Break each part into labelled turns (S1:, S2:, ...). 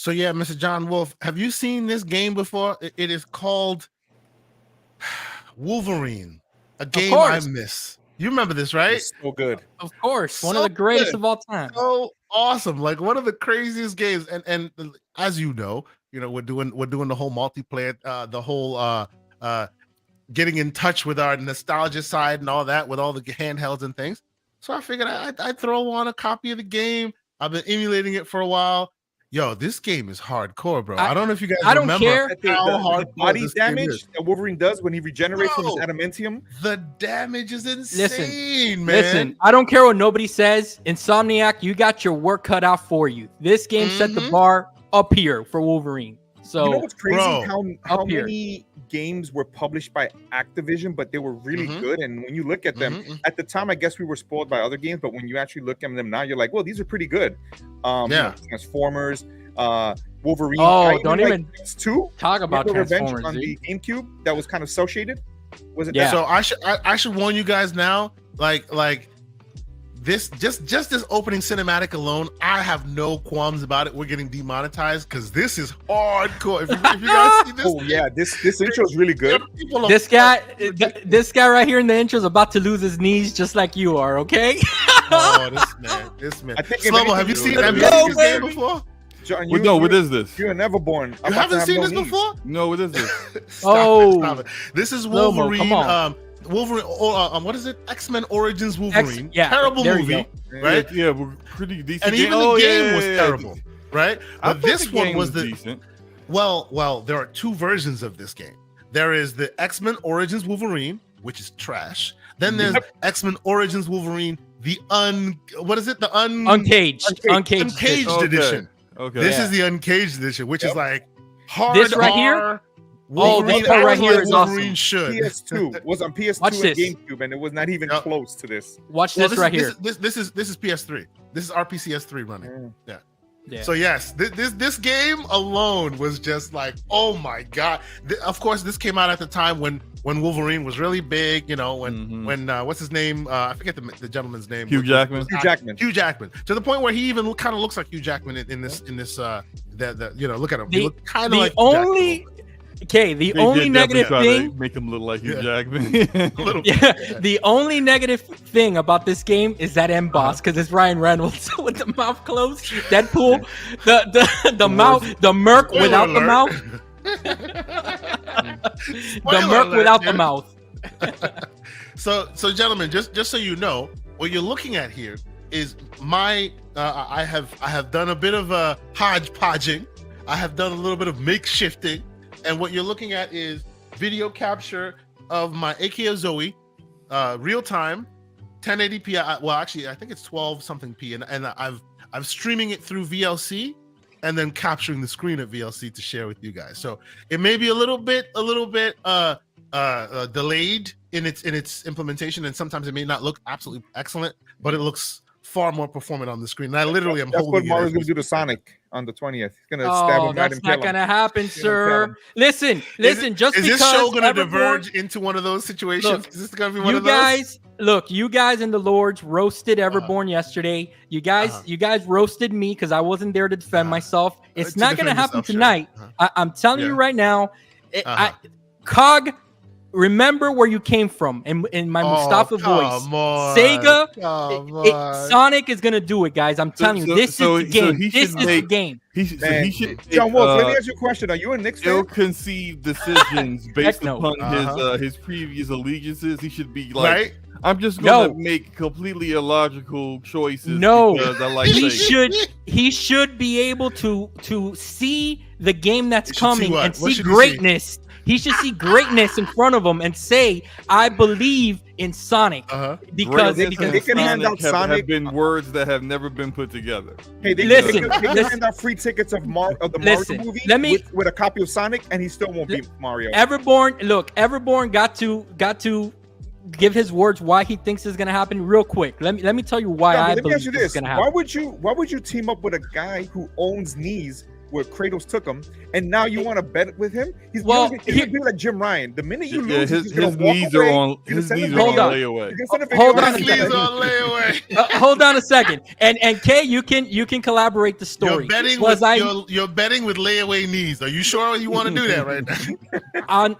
S1: So yeah, Mr. John Wolf, have you seen this game before? It is called Wolverine, a game I miss. You remember this, right?
S2: It's so good.
S3: Of course,
S1: So
S3: one of the greatest
S1: good.
S3: of all time.
S1: So awesome, like one of the craziest games. And as you know, we're doing the whole multiplayer, the whole getting in touch with our nostalgia side and all that with all the handhelds and things. So I figured I'd throw on a copy of the game. I've been emulating it for a while. Yo, this game is hardcore, bro. I don't know if you guys remember how hard
S2: the body damage that Wolverine does when he regenerates from his adamantium.
S1: The damage is insane, man.
S3: Listen, I don't care what nobody says. Insomniac, you got your work cut out for you. This game set the bar up here for Wolverine. So
S2: you know what's crazy? How many games were published by Activision, but they were really good. And when you look at them, at the time, I guess we were spoiled by other games. But when you actually look at them now, you're like, well, these are pretty good. Transformers, Wolverine.
S3: Oh, don't even
S2: PS2
S3: talk about Transformers
S2: on the GameCube. That was kind of cel shaded. Was it?
S1: Yeah. So I should warn you guys now. Like this, just this opening cinematic alone, I have no qualms about it. We're getting demonetized because this is hardcore. If you guys see this,
S2: oh yeah, this intro is really good.
S3: This guy right here in the intro is about to lose his knees just like you are. Okay.
S1: Oh, this man. I think Slomo, have you seen this game before?
S4: John, what is this?
S2: You're Neverborn.
S1: You haven't seen this before?
S4: No, what is this?
S1: Stop it. This is Wolverine. Wolverine, what is it? X-Men Origins Wolverine. Terrible movie, right?
S4: Yeah, pretty decent.
S1: And even the game was terrible, right? But this one was
S4: decent.
S1: Well, there are two versions of this game. There is the X-Men Origins Wolverine, which is trash. Then there's X-Men Origins Wolverine, the
S3: Uncaged
S1: edition.
S4: Okay.
S1: This is the Uncaged edition, which is like hard.
S3: This right here.
S1: Wolverine,
S3: this part right here is
S1: Wolverine
S3: awesome.
S1: should.
S2: PS2 was on PS2 and GameCube, and it was not even close to this.
S3: Watch this right here.
S1: This is PS3. This is RPCS3 running. Yeah. So yes, this game alone was just like, oh my god. Of course, this came out at the time when Wolverine was really big. When what's his name? I forget the gentleman's name.
S4: Hugh Jackman.
S1: Hugh Jackman. To the point where he even kind of looks like Hugh Jackman in this. Look at him. He looked kind of like
S3: only. Okay, the only negative thing
S4: make him look like Hugh Jackman.
S3: The only negative thing about this game is that end boss because it's Ryan Reynolds with the mouth closed. Deadpool, the mouth, the Merc without the mouth. The Merc without the mouth.
S1: So gentlemen, just so you know, what you're looking at here is my. I have done a bit of hodgepodging. I have done a little bit of makeshifting. And what you're looking at is video capture of my AKO Zoe, real time, 1080p. Well, actually, I think it's 12 something p, and I'm streaming it through VLC, and then capturing the screen of VLC to share with you guys. So it may be a little bit delayed in its implementation, and sometimes it may not look absolutely excellent, but it looks far more performant on the screen. And I literally am holding.
S2: That's what Mario's going to do to Sonic on the 20th. He's going to stab him right and kill him.
S3: That's not going to happen, sir. Listen. Is
S1: this show going to diverge into one of those situations? Is this going to be one of those?
S3: You guys in the Lords roasted Everborn yesterday. You guys roasted me because I wasn't there to defend myself. It's not going to happen tonight. I'm telling you right now. Cog. Remember where you came from in my Mustafa voice. Sega, Sonic is gonna do it, guys. I'm telling you, this is the game. This is the game.
S4: He should.
S2: John Wolf, let me ask you a question. Are you a Knicks fan?
S4: Ill-conceived decisions based upon his previous allegiances. He should be like,
S1: right?
S4: I'm just gonna make completely illogical choices.
S3: No,
S4: because I like
S3: he should be able to see the game that's coming and see greatness. He should see greatness in front of him and say, "I believe in Sonic." Because
S2: they can hand out Sonic.
S4: Have been words that have never been put together.
S2: Hey, they can hand out free tickets of the Mario movie with a copy of Sonic, and he still won't be Mario.
S3: Everborn got to give his words why he thinks is going to happen real quick. Let me tell you why I believe this is going to happen.
S2: Why would you team up with a guy who owns knees where Kratos took him, and now you want to bet with him? He's
S3: Well,
S2: gonna be like Jim Ryan. The minute you lose,
S4: his knees are on layaway.
S3: Hold on a
S1: His knees on layaway.
S3: Hold on a second. And Kay, you can collaborate the story.
S1: You're betting with layaway knees. Are you sure you want to do that right
S3: now?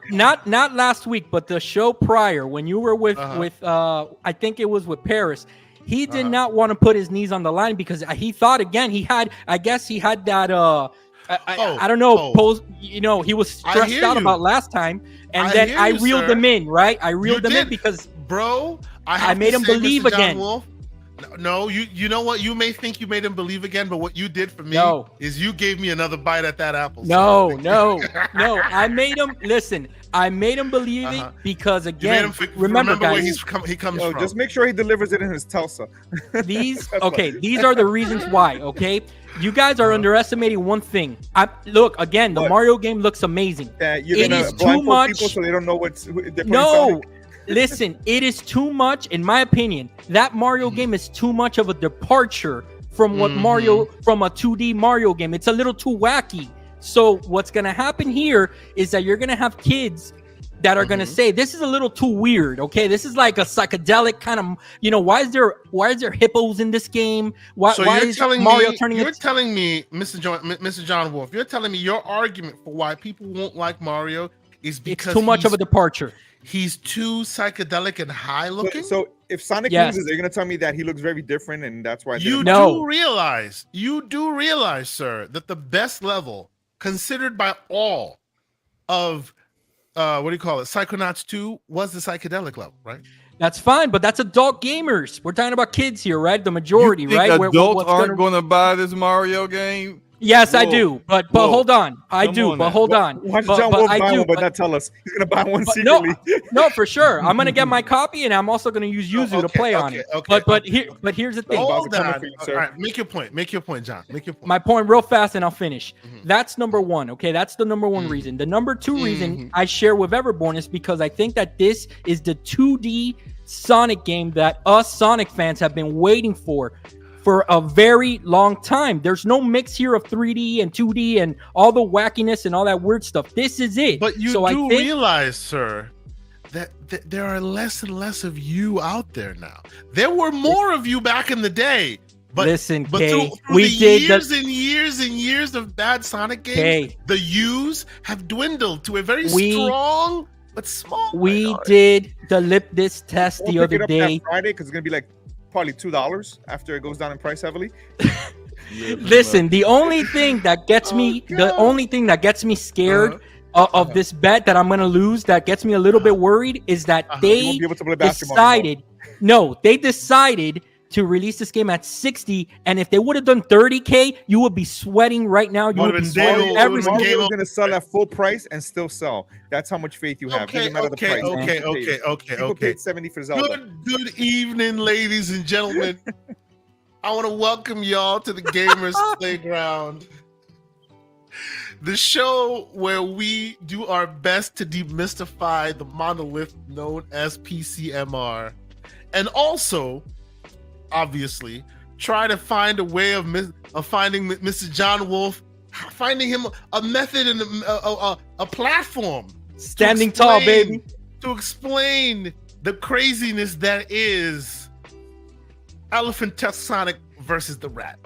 S3: Not last week, but the show prior when you were with I think it was with Paris. He did not want to put his knees on the line because he thought again he had that I don't know pose, you know, he was stressed out about last time, and then I reeled him in, right? I reeled him in because I made him believe again.
S1: No, you know what? You may think you made him believe again, but what you did for me is you gave me another bite at that apple.
S3: No. I made him listen. I made him believe it because again, remember guys,
S1: where he comes from.
S2: Just make sure he delivers it in his Tulsa.
S3: These are the reasons why. Okay, you guys are underestimating one thing. Look again, the Mario game looks amazing.
S2: It is too much, people so they don't know what's.
S3: No. Listen, it is too much, in my opinion. That Mario game is too much of a departure from what from a 2D Mario game. It's a little too wacky. So what's going to happen here is that you're going to have kids that are going to say, this is a little too weird. Okay, this is like a psychedelic kind of, you know, why is there hippos in this game? Why is Mario turning?
S1: You're telling me, Mr. John Wolf, you're telling me your argument for why people won't like Mario is because
S3: it's too much of a departure.
S1: He's too psychedelic and high looking.
S2: So if Sonic loses, they're gonna tell me that he looks very different, and that's why
S1: you do realize, sir, that the best level considered by all of Psychonauts 2 was the psychedelic level, right?
S3: That's fine, but that's adult gamers. We're talking about kids here, right? The majority,
S4: you think
S3: right?
S4: Adults aren't going to buy this Mario game.
S3: Yes, I do, but hold on. Hold on.
S2: Watch John Wolf buy one, but not tell us. He's gonna buy one secretly.
S3: No, for sure. I'm gonna get my copy, and I'm also gonna use Yuzu to play on it. But here's the thing.
S1: Hold on. All right, make your point, John. Make your point.
S3: My point, real fast, and I'll finish. That's number one. Okay, that's the number one reason. The number two reason I share with Everborn is because I think that this is the 2D Sonic game that us Sonic fans have been waiting for a very long time. There's no mix here of 3D and 2D and all the wackiness and all that weird stuff. This is it.
S1: But you do realize, sir, that there are less and less of you out there now. There were more of you back in the day. But
S3: listen,
S1: but
S3: Kay,
S1: through years and years of bad Sonic games, the U's have dwindled to a very strong but small.
S3: We did the lip disc test the other day.
S2: Friday, because it's gonna be like probably $2 after it goes down in price heavily.
S3: Listen, the only thing that gets me scared of this bet that I'm gonna lose, that gets me a little bit worried, is that they decided to release this game at 60, and if they would have done 30K, you would be sweating right now. You would be sweating every single
S2: game. Is going to sell at full price and still sell. That's how much faith you have.
S1: Okay.
S2: People paid 70 for Zelda.
S1: Good evening, ladies and gentlemen. I want to welcome y'all to the Gamers Playground, the show where we do our best to demystify the monolith known as PCMR, and also, obviously, try to find a way of finding Mr. John Wolf, finding him a method and a platform.
S3: Standing tall, baby.
S1: To explain the craziness that is Elephant Tusk Sonic versus the Rat.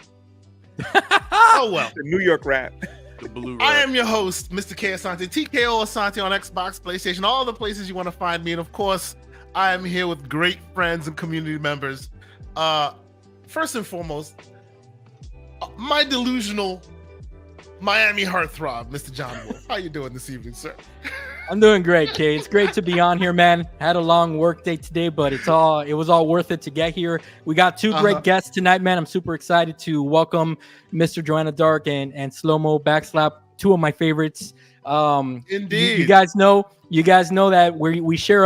S1: Oh well.
S2: The New York Rat.
S4: The blue rat.
S1: I am your host, Mr. K. Asante, TKO Asante on Xbox, PlayStation, all the places you want to find me. And of course, I am here with great friends and community members. First and foremost, my delusional Miami heartthrob, Mr. John Wolf. How you doing this evening, sir?
S3: I'm doing great, Kay. It's great to be on here, man. Had a long work day today, but it was all worth it to get here. We got two great guests tonight, man. I'm super excited to welcome Mr. Joanna Dark and Slomo Backslap, two of my favorites.
S1: Indeed.
S3: You guys know that we share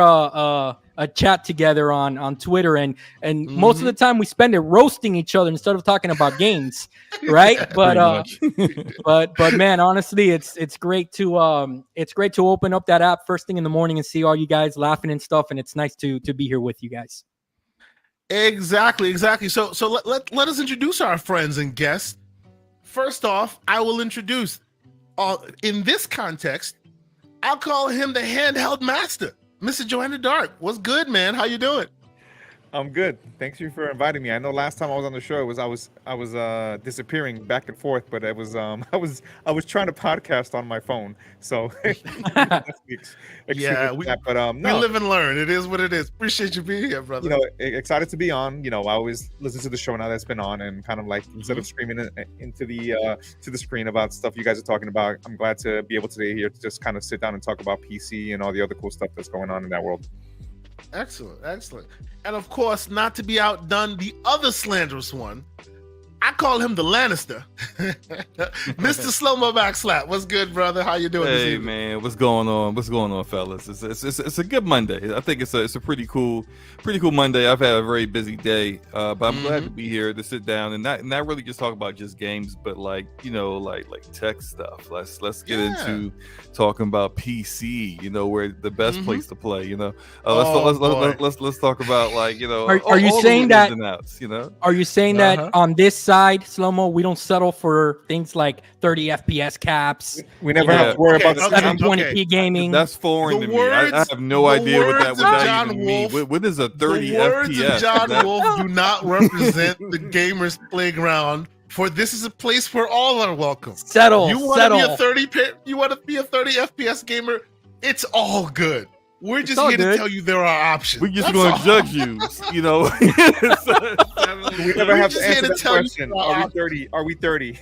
S3: a chat together on Twitter, and most of the time we spend it roasting each other instead of talking about games, right? But man, honestly, it's great to open up that app first thing in the morning and see all you guys laughing and stuff, and it's nice to be here with you guys.
S1: Exactly. So let us introduce our friends and guests. first off, I will introduce, in this context, I'll call him the handheld master, Mr. Joanna Dark. What's good, man? How you doing?
S2: I'm good. Thanks you for inviting me. I know last time I was on the show, I was disappearing back and forth, but I was trying to podcast on my phone. So
S1: yeah, we live and learn. It is what it is. Appreciate you being here, brother.
S2: You know, excited to be on. You know, I always listen to the show now that's been on, and kind of like instead of screaming into the to the screen about stuff you guys are talking about, I'm glad to be able today here to just kind of sit down and talk about PC and all the other cool stuff that's going on in that world.
S1: Excellent. And of course, not to be outdone, the other slanderous one, I call him the Lannister. Mr. Slomo Backslap. What's good, brother? How you doing?
S4: Hey, man. What's going on? What's going on, fellas? It's a good Monday. I think it's a pretty cool Monday. I've had a very busy day, but I'm glad to be here to sit down and not really just talk about just games, but like tech stuff. Let's get into talking about PC. You know, where the best place to play. You know, let's talk about
S3: Are you saying that?
S4: Outs, you know?
S3: Are you saying that on this side, Slomo, we don't settle for things like 30 FPS caps?
S2: We never have to worry about
S3: 720p gaming.
S4: That's foreign to me. I have no idea what that would even mean. What is a 30
S1: FPS? The words of John Wolf do not represent the gamers' playground. For this is a place where all are welcome. You want to be a 30 FPS gamer? It's all good. We're just here to tell you there are options.
S4: We're just going to judge you, you know.
S2: We never have to answer that question. Are we 30?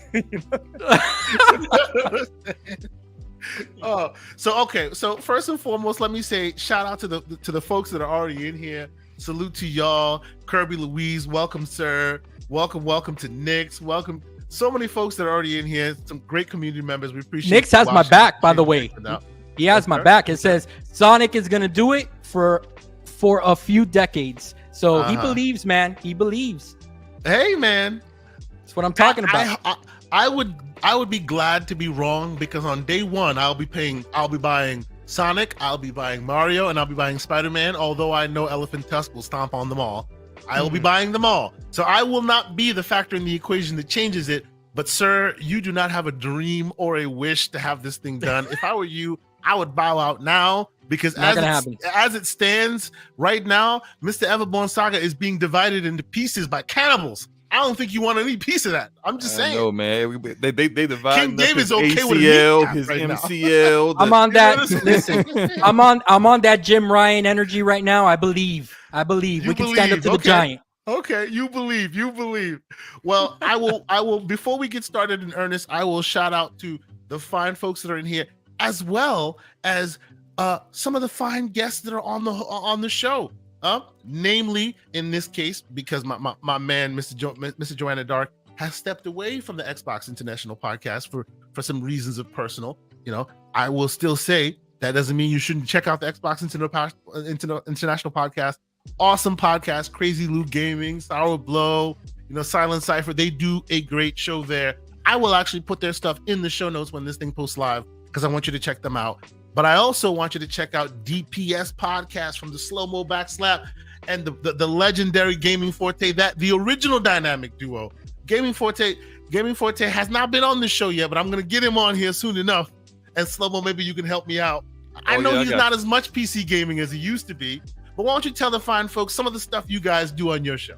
S1: So first and foremost, let me say shout out to the folks that are already in here. Salute to y'all. Kirby Louise, welcome, sir. Welcome to Nix. Welcome. So many folks that are already in here. Some great community members. We appreciate.
S3: Nix has my back, by the way. He has my back. It says Sonic is gonna do it for a few decades. So he believes, man. He believes.
S1: Hey, man.
S3: That's what I'm talking about.
S1: I would be glad to be wrong, because on day one I'll be buying Sonic, I'll be buying Mario, and I'll be buying Spider-Man. Although I know Elephant Tusk will stomp on them all, I will be buying them all. So I will not be the factor in the equation that changes it. But sir, you do not have a dream or a wish to have this thing done. If I were you, I would bow out now, because as it stands right now, Mr. Everborn Saga is being divided into pieces by cannibals. I don't think you want any piece of that. I'm just saying.
S4: No, man. They divide
S1: King David's okay
S4: ACL,
S1: with
S4: his
S1: right
S4: MCL.
S3: I'm on that. Listen, I'm on that Jim Ryan energy right now. I believe we can stand up to the giant.
S1: Okay, you believe. Well, I will. Before we get started in earnest, I will shout out to the fine folks that are in here, as well as some of the fine guests that are on the show. Namely, in this case, because my man, Mr. Joanna Dark, has stepped away from the Xbox International podcast for some reasons of personal. You know, I will still say that doesn't mean you shouldn't check out the Xbox International podcast. Awesome podcast, Crazy Lou Gaming, Sour Blow, Silent Cypher. They do a great show there. I will actually put their stuff in the show notes when this thing posts live, because I want you to check them out. But I also want you to check out DPS podcast from the Slomo Backslap and the legendary Gaming Forte, that the original dynamic duo. Gaming Forte has not been on the show yet, but I'm gonna get him on here soon enough. And Slomo, maybe you can help me out. I know he's not as much PC gaming as he used to be, but why don't you tell the fine folks some of the stuff you guys do on your show?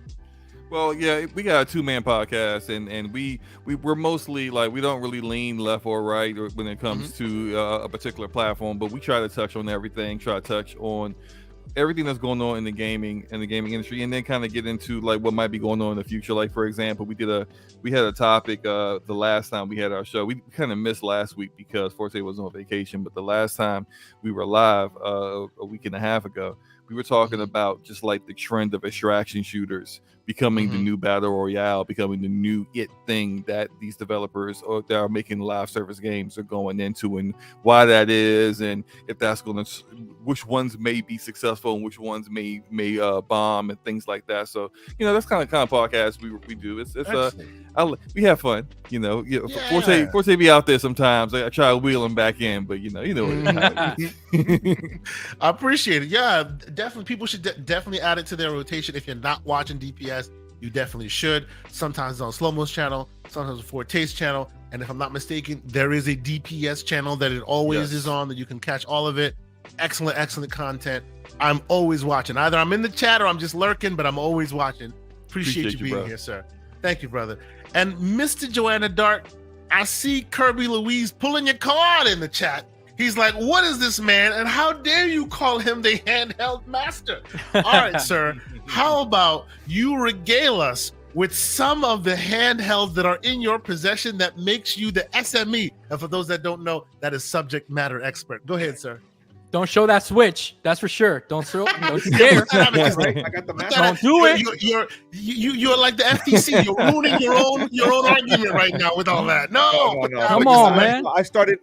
S4: Well, yeah, we got a 2-man podcast, and we're mostly like, we don't really lean left or right when it comes to a particular platform, but we try to touch on everything, try to touch on everything that's going on in the gaming industry, and then kind of get into like what might be going on in the future. Like, for example, we had a topic the last time we had our show. We kind of missed last week because Forte was on vacation, but the last time we were live a week and a half ago, we were talking about just like the trend of extraction shooters becoming the new battle royale, becoming the new thing that these developers that are making live service games are going into, and why that is, and if that's going to, which ones may be successful and which ones may bomb and things like that. So that's kind of podcast we do. It's we have fun. Forte be out there sometimes. I try to wheel him back in, but you know what it is. I
S1: appreciate it. Yeah, definitely. People should definitely add it to their rotation. If you're not watching DPS, you definitely should. Sometimes it's on Slomo's channel, sometimes it's Forte's channel, and if I'm not mistaken, there is a DPS channel that it always is on, that you can catch all of it. Excellent content. I'm always watching. Either I'm in the chat or I'm just lurking, but I'm always watching. Appreciate you being here, sir. Thank you, brother. And Mr. Joanna Dark, I see Kirby Louise pulling your card in the chat. He's like, what is this man? And how dare you call him the handheld master? All right, sir. How about you regale us with some of the handhelds that are in your possession that makes you the SME? And for those that don't know, that is subject matter expert. Go ahead, sir.
S3: Don't show that Switch. That's for sure. Don't you dare.
S2: I got the master.
S3: Don't do it.
S1: You're like the FTC. You're ruining your own argument right now with all that. No.
S3: Come on, man.
S2: I started.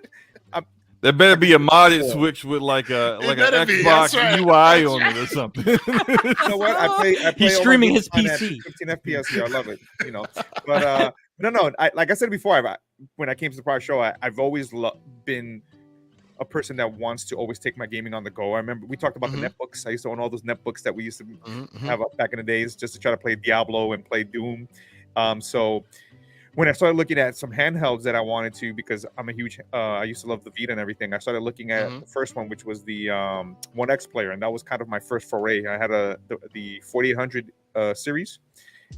S4: There better be a modded Switch with like an Xbox UI on it or something.
S2: You know what? I play
S3: He's streaming his PC.
S2: 15 FPS here. I love it. You know, but no. Like I said before, when I came to the prior show, I've always been a person that wants to always take my gaming on the go. I remember we talked about the netbooks. I used to own all those netbooks that we used to have up back in the days just to try to play Diablo and play Doom. So when I started looking at some handhelds that I wanted to, because I'm a huge, I used to love the Vita and everything. I started looking at the first one, which was the 1X player, and that was kind of my first foray. I had the 4800 series,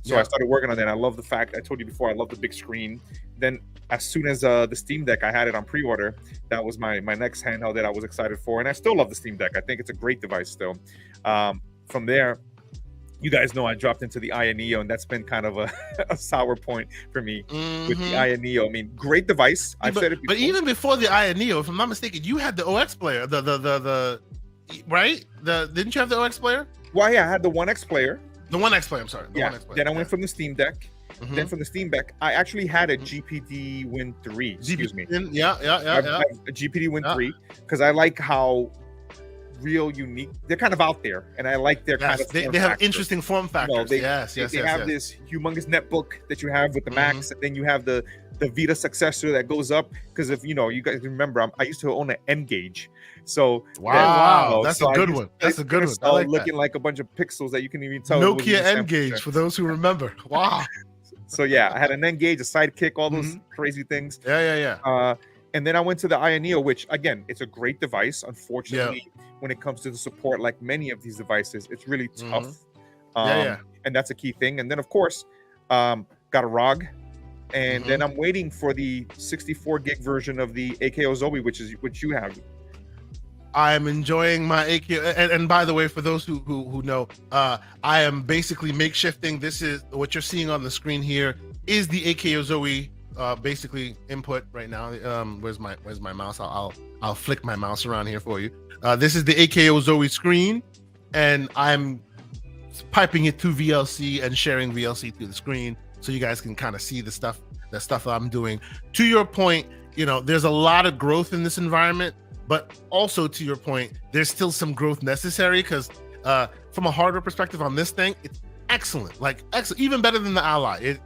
S2: so I started working on that. I love the fact, I told you before, I love the big screen. Then as soon as the Steam Deck, I had it on pre-order. That was my next handheld that I was excited for, and I still love the Steam Deck. I think it's a great device still. From there, you guys know I dropped into the Aya Neo, and that's been kind of a sour point for me with the Aya Neo. I mean, great device. I've said it before.
S1: But even before the Aya Neo, if I'm not mistaken, you had the OX player, the right? Didn't you have the OX player?
S2: Well, yeah, I had the 1X player.
S1: The 1X player, I'm sorry. The 1X player.
S2: Then I went from the Steam Deck. Then from the Steam Deck, I actually had a GPD Win 3. Excuse me.
S1: Yeah.
S2: A GPD Win 3 because I like how real unique they're kind of out there, and I like their kind of
S1: they have interesting form factors.
S2: They have this humongous netbook that you have with the Max, and then you have the Vita successor that goes up, because if you guys remember, I used to own an N gauge. So
S1: that's a good one. That's a good one. I like
S2: looking like a bunch of pixels that you can even tell.
S1: Nokia N gauge for those who remember. Wow.
S2: So yeah, I had an N gauge, a Sidekick, all those crazy things.
S1: Yeah.
S2: And then I went to the Aya Neo, which again, it's a great device. Unfortunately, when it comes to the support, like many of these devices, it's really tough. And that's a key thing. And then of course, got a ROG, and then I'm waiting for the 64 gig version of the AKO Zoe, which you have.
S1: I'm enjoying my AKO, and by the way, for those who know, I am basically makeshifting. This is what you're seeing on the screen here is the AKO Zoe basically input right now. Where's my mouse? I'll flick my mouse around here for you. This is the AKO Zoe screen, and I'm piping it to VLC and sharing VLC through the screen so you guys can kind of see the stuff I'm doing. To your point, there's a lot of growth in this environment. But also to your point, there's still some growth necessary, because from a hardware perspective on this thing, it's excellent, even better than the Ally.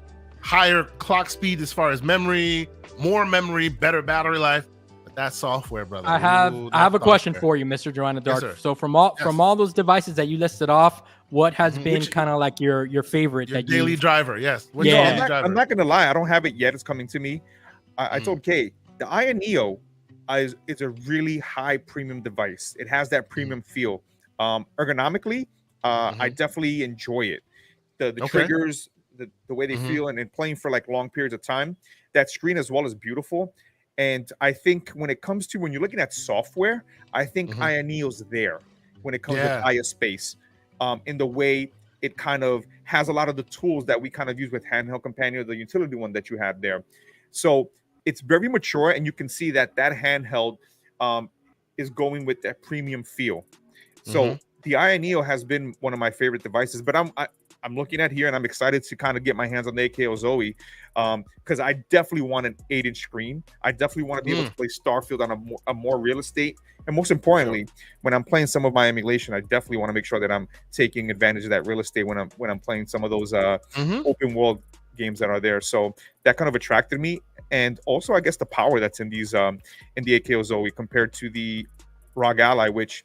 S1: Higher clock speed as far as memory, more memory, better battery life. But that's software, brother.
S3: I have a question for you, Mr. Joanna Dark.
S1: Yes,
S3: so from all those devices that you listed off, what has been kind of like your favorite?
S1: Your daily driver, yes.
S2: I'm not gonna lie, I don't have it yet. It's coming to me. I told Kay, the Aya Neo it's a really high premium device. It has that premium feel. Ergonomically, I definitely enjoy it. The triggers, the way they feel, and playing for like long periods of time. That screen as well is beautiful. And I think when you're looking at software, I think Aya Neo's there when it comes to Aya Space. In the way it kind of has a lot of the tools that we kind of use with Handheld Companion, the utility one that you had there. So it's very mature, and you can see that handheld is going with that premium feel. So the Aya Neo has been one of my favorite devices, but I'm looking at here, and I'm excited to kind of get my hands on the AKO Zoe, because I definitely want an 8-inch screen. I definitely want to be able to play Starfield on a more real estate, and most importantly, when I'm playing some of my emulation, I definitely want to make sure that I'm taking advantage of that real estate when I'm playing some of those open world games that are there. So that kind of attracted me. And also, I guess, the power that's in these in the AKO Zoe compared to the ROG Ally, which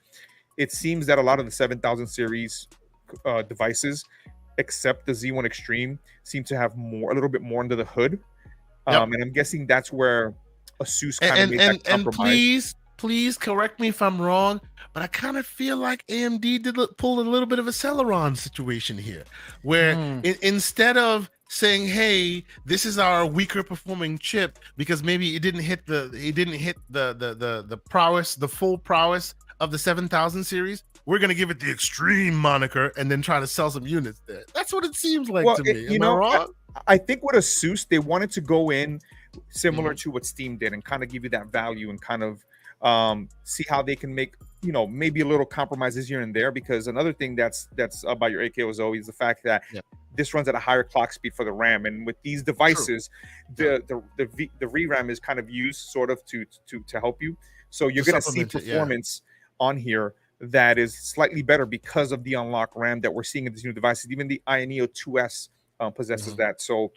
S2: it seems that a lot of the 7000 series devices except the Z1 Extreme, seem to have a little bit more under the hood. And I'm guessing that's where Asus kind of made that compromise.
S1: Please correct me if I'm wrong, but I kind of feel like AMD pull a little bit of a Celeron situation here, where instead of saying, "Hey, this is our weaker performing chip because maybe it didn't hit the prowess, the full prowess of the 7000 series, we're gonna give it the Extreme moniker and then try to sell some units there." That's what it seems like to me. Am I wrong?
S2: I think with Asus, they wanted to go in similar to what Steam did and kind of give you that value and kind of see how they can make, maybe a little compromises here and there. Because another thing that's about your AKO is always the fact that this runs at a higher clock speed for the RAM, and with these devices, the VRAM is kind of used sort of to help you. So you're going to see performance on here that is slightly better because of the unlocked RAM that we're seeing in these new devices. Even the Neo 2S possesses that. So,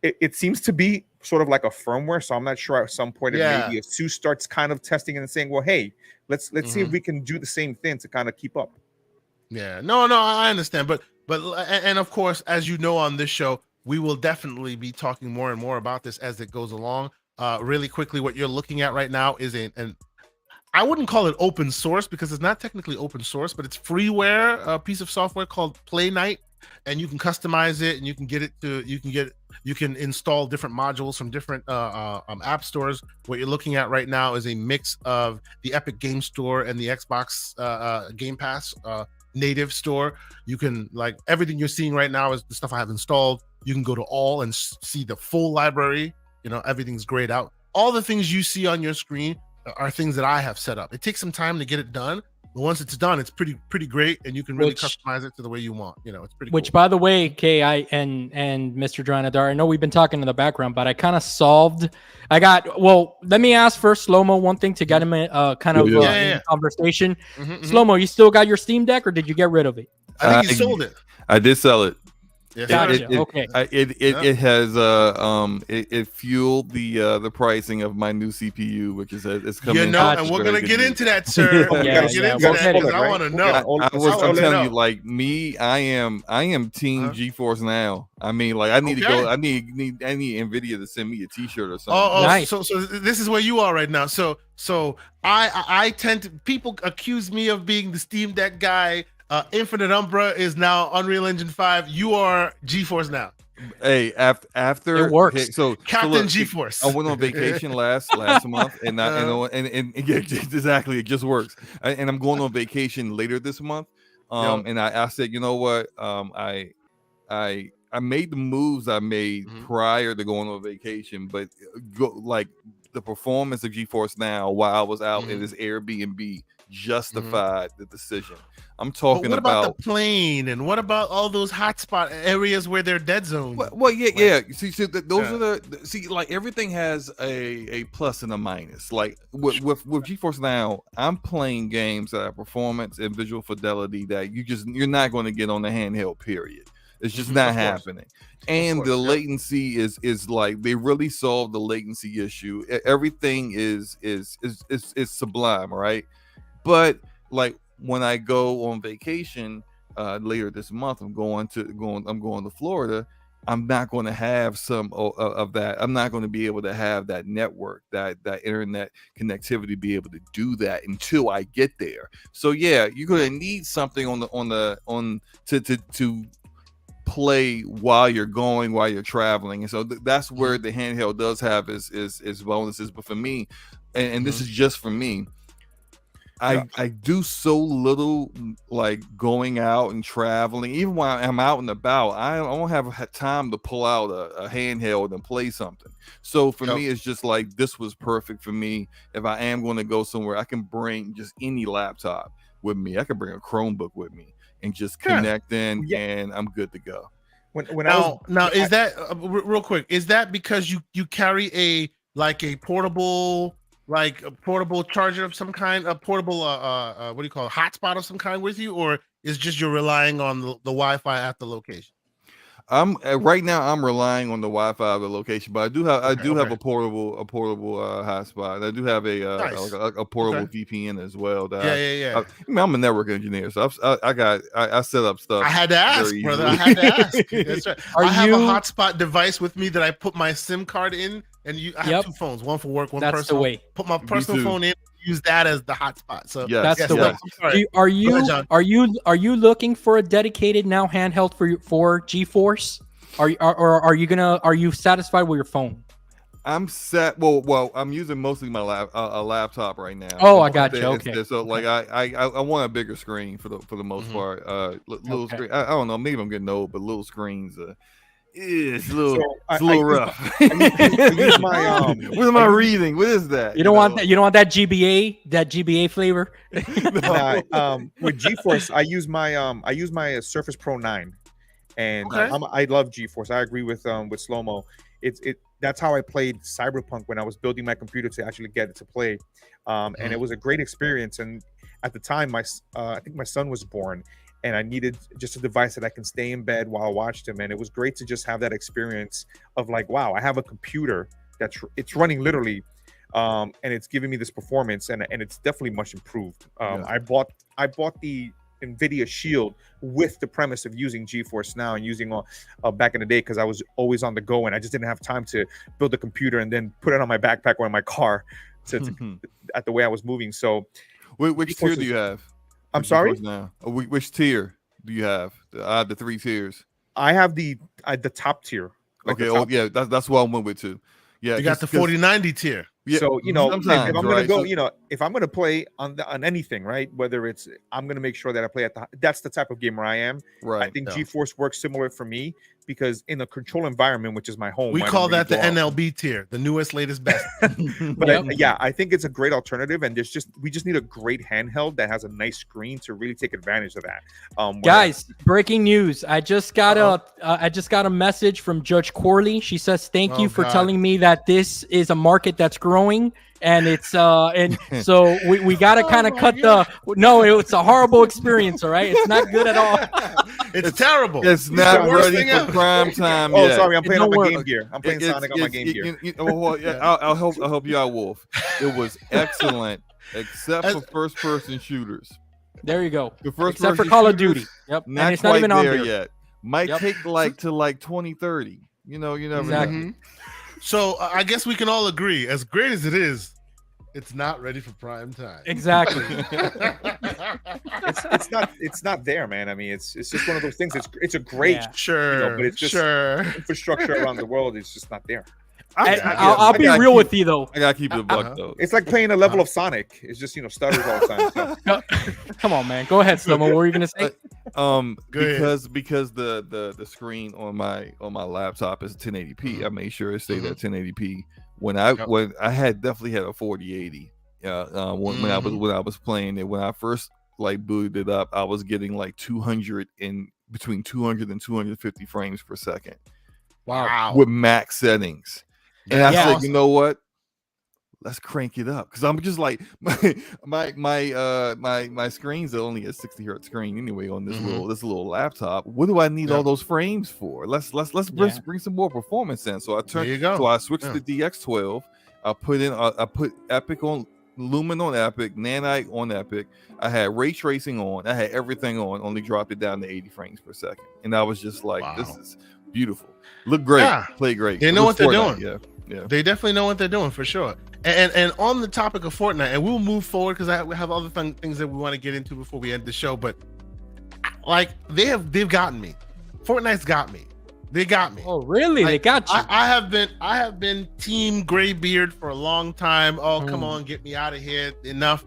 S2: it seems to be sort of like a firmware. So I'm not sure at some point if maybe Asus starts kind of testing and saying, well, hey, let's see if we can do the same thing to kind of keep up.
S1: Yeah, no, I understand. But and of course, as you know, on this show, we will definitely be talking more and more about this as it goes along. Really quickly, what you're looking at right now is an I wouldn't call it open source because it's not technically open source, but it's freeware, a piece of software called Playnite, and you can customize it and you can install different modules from different app stores. What you're looking at right now is a mix of the Epic Game Store and the Xbox Game Pass native store. You can, like, everything you're seeing right now is the stuff I have installed. You can go to all and see the full library. Everything's grayed out. All the things you see on your screen are things that I have set up. It takes some time to get it done, but once it's done, it's pretty great, and you can really customize it to the way you want. It's pretty.
S3: Which, by the way, Kay, and Mr. Joanna Dark, I know we've been talking in the background, but I kind of solved. Let me ask first Slomo one thing to get him in conversation. Slomo, you still got your Steam Deck, or did you get rid of it?
S1: I think you sold it.
S4: I did sell it.
S3: Gotcha. Okay.
S4: It has it fueled the pricing of my new CPU, which is it's coming.
S1: And we're gonna get into that, sir. We're gonna get into that because I want to know.
S4: I'm telling you, like me, I am team GeForce Now. I mean, like I need to go. I need NVIDIA to send me a T-shirt or something.
S1: Nice. So this is where you are right now. So I tend to, people accuse me of being the Steam Deck guy. Infinite Umbra is now Unreal Engine 5. You are GeForce Now.
S4: Hey, after
S3: it works.
S4: Okay, so
S1: Captain GeForce.
S4: I went on vacation last month, and exactly, it just works. And I'm going on vacation later this month. And I said, you know what? I made the moves I made prior to going on vacation, but the performance of GeForce Now while I was out in this Airbnb justified the decision. I'm talking
S1: about. What about the plane, and what about all those hotspot areas where they're dead zones?
S4: Well, yeah. See, those are like everything has a plus and a minus. Like with GeForce Now, I'm playing games that have performance and visual fidelity that you're not going to get on the handheld. Period. It's just not happening. And the latency is like they really solved the latency issue. Everything is sublime, right? But like when I go on vacation later this month, I'm going to Florida. I'm not going to have some of that. I'm not going to be able to have that network, that internet connectivity, be able to do that until I get there. So yeah, you're going to need something to play while you're traveling, and so that's where the handheld does have is bonuses. But for me, and this is just for me, I do so little like going out and traveling. Even when I'm out and about, I don't have time to pull out a handheld and play something. So for me, it's just like this was perfect for me. If I am going to go somewhere, I can bring just any laptop with me. I can bring a Chromebook with me and just connect in, and I'm good to go.
S1: Now is that real quick? Is that because you carry a portable? Like a portable charger of some kind, a portable what do you call it, hotspot of some kind with you, or is just you're relying on the Wi-Fi at the location?
S4: I'm right now. I'm relying on the Wi-Fi of the location, but I do have a portable hotspot. I do have a portable VPN as well.
S1: Yeah.
S4: I'm a network engineer, so I set up stuff.
S1: I had to ask, brother. I had to ask. That's right. I have a hotspot device with me that I put my SIM card in, and I have two phones, one for work, one personal.
S3: That's the way.
S1: Put my personal phone in. Use that as the hotspot. So
S3: that's the way. Are you looking for a dedicated now handheld for GeForce? Are you satisfied with your phone?
S4: I'm set. Well, I'm using mostly my laptop right now.
S3: Oh, I got you. Okay.
S4: So like I want a bigger screen for the most part. Little screen. I don't know. Maybe I'm getting old, but little screens. It's a little rough.
S2: I use my
S4: what am I reading? What is that?
S3: You don't want that. You don't want that GBA flavor.
S2: With GeForce, I use my Surface Pro 9, and I love GeForce. I agree with Slomo. That's how I played Cyberpunk when I was building my computer to actually get it to play, and it was a great experience. And at the time, I think my son was born. And I needed just a device that I can stay in bed while I watched him. And it was great to just have that experience of like, wow, I have a computer it's running literally, and it's giving me this performance, and it's definitely much improved. I bought the NVIDIA Shield with the premise of using GeForce Now and using back in the day, because I was always on the go and I just didn't have time to build a computer and then put it on my backpack or in my car at the way I was moving. So
S4: which tier do you have?
S2: I'm sorry?
S4: Now. Which tier do you have? The 3 tiers.
S2: I have the top tier.
S4: Okay. That's what I went with too. Yeah,
S1: you got the 4090 tier.
S2: Yeah, so if I'm gonna go, if I'm gonna play on anything, right? Whether I'm gonna make sure that I play that's the type of gamer I am.
S4: Right.
S2: I think GeForce works similar for me because in a control environment, which is my home,
S1: we call that the NLB tier, the newest, latest, best.
S2: But I think it's a great alternative, and we just need a great handheld that has a nice screen to really take advantage of that.
S3: Guys, breaking news! I just got a message from Judge Corley. She says, "Thank you for telling me that this is a market that's growing." And it's and so we got to kind of cut it's a horrible experience. All right, it's not good at all.
S1: It's terrible.
S4: It's not ready for prime time.
S2: Oh, sorry, I'm playing on my Game Gear. I'm playing Sonic on my Game Gear.
S4: I'll help you out, Wolf. It was excellent, except for first-person shooters.
S3: There you go.
S4: Except
S3: for Call of Duty. Yep,
S4: not
S3: and it's not even on there
S4: yet. Might take to 2030. You never know.
S1: So I guess we can all agree, as great as it is, it's not ready for prime time.
S3: Exactly.
S2: It's not there, man. I mean, it's just one of those things. It's a great but it's just infrastructure around the world is just not there.
S3: I'll be real with you though.
S4: I gotta keep it a buck though.
S2: It's like playing a level of Sonic. It's just stutters all the time.
S3: So. Come on, man. Go ahead, Slomo. What were you gonna say?
S4: Because the screen on my laptop is 1080p. I made sure it stayed at 1080p. When I definitely had a 4080. When I was playing it, when I first booted it up, I was getting between 200 and 250 frames per second.
S3: Wow.
S4: With max settings. And I said, you know what? Let's crank it up, because I'm just like my screen's only a 60 hertz screen anyway on this little laptop. What do I need all those frames for? Let's bring some more performance in. So I switched to DX12. I put Epic on Lumen on Epic, Nanite on Epic. I had ray tracing on. I had everything on. Only dropped it down to 80 frames per second, and I was just like, this is beautiful. Look great. Play great.
S1: They know what they're doing.
S4: Yeah.
S1: They definitely know what they're doing for sure. And on the topic of Fortnite, and we'll move forward because we have other things that we want to get into before we end the show. But they've gotten me. Fortnite's got me. They got me.
S3: Oh, really? They got you.
S1: I have been Team Graybeard for a long time. Oh, come on, get me out of here. Enough.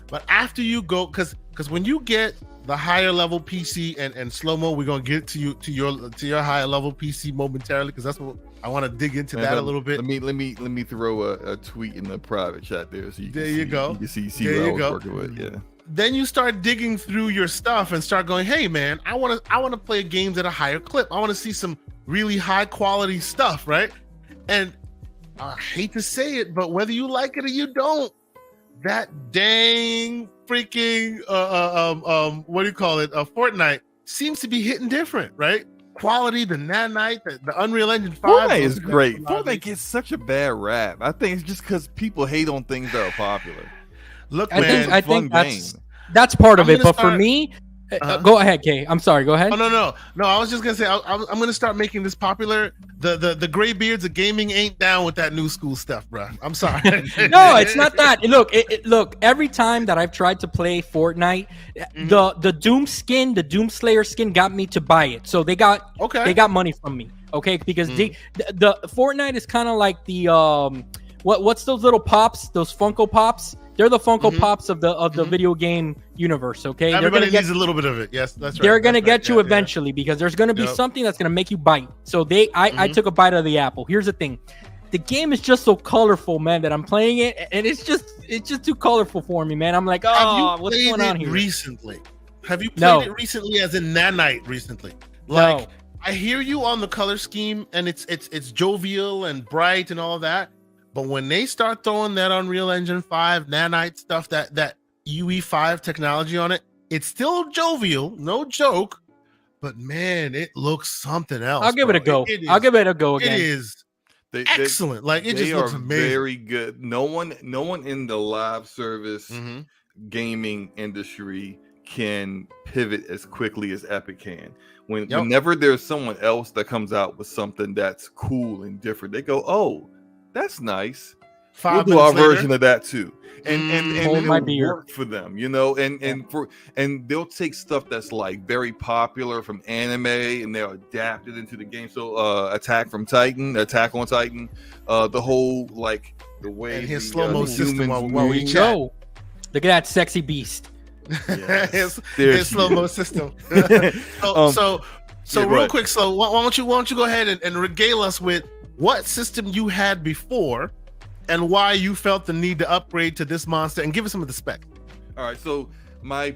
S1: But after you go, because when you get the higher level PC and Slomo, we're gonna get to your higher level PC momentarily, because that's what I want to dig into that a little bit.
S4: Let me throw a tweet in the private chat there, so you can see
S1: there
S4: what I was working with. Yeah.
S1: Then you start digging through your stuff and start going, hey man, I want to play games at a higher clip. I want to see some really high quality stuff, right? And I hate to say it, but whether you like it or you don't, that dang freaking Fortnite seems to be hitting different, right? quality, the nanite, the Unreal Engine 5.
S4: Fortnite is great. Fortnite gets such a bad rap. I think it's just because people hate on things that are popular.
S1: Look,
S3: man, I think that's part of it. But for me, go ahead, Kay. I'm sorry. Go ahead.
S1: Oh, no. I was just gonna say I'm gonna start making this popular. The gray beards of gaming ain't down with that new school stuff, bro. I'm sorry.
S3: No, it's not that. Look. Every time that I've tried to play Fortnite, the Doom skin, the Doom Slayer skin, got me to buy it. So they got money from me. Okay, because the Fortnite is kind of like the what's those little pops? Those Funko Pops. They're the Funko Pops of the video game universe, okay?
S1: Everybody needs a little bit of it. Yes, that's right.
S3: They're going to get you eventually because there's going to be something that's going to make you bite. So I took a bite of the apple. Here's the thing. The game is just so colorful, man, that I'm playing it, and it's just too colorful for me, man. I'm like, oh, what's going on here?
S1: Recently? Have you played it recently, as in Nanite recently? Like, I hear you on the color scheme, and it's jovial and bright and all that. But when they start throwing that Unreal Engine 5 nanite stuff, that UE5 technology on it, it's still jovial, no joke. But man, it looks something else.
S3: I'll give it a go. I'll give it a go again.
S1: It is excellent. Like, it just looks amazing.
S4: Very good. No one in the live service gaming industry can pivot as quickly as Epic can. Whenever there's someone else that comes out with something that's cool and different, they go, "Oh, that's nice. We'll do our version of that too," and it'll work for them, and they'll take stuff that's like very popular from anime and they'll adapt it into the game. So, Attack on Titan, the whole like the way
S1: and his Slomo system while we chat.
S3: Look at that sexy beast.
S1: Yes. his Slomo system. So real quick, so why don't you go ahead and regale us with what system you had before and why you felt the need to upgrade to this monster, and give us some of the spec. All
S4: right, so my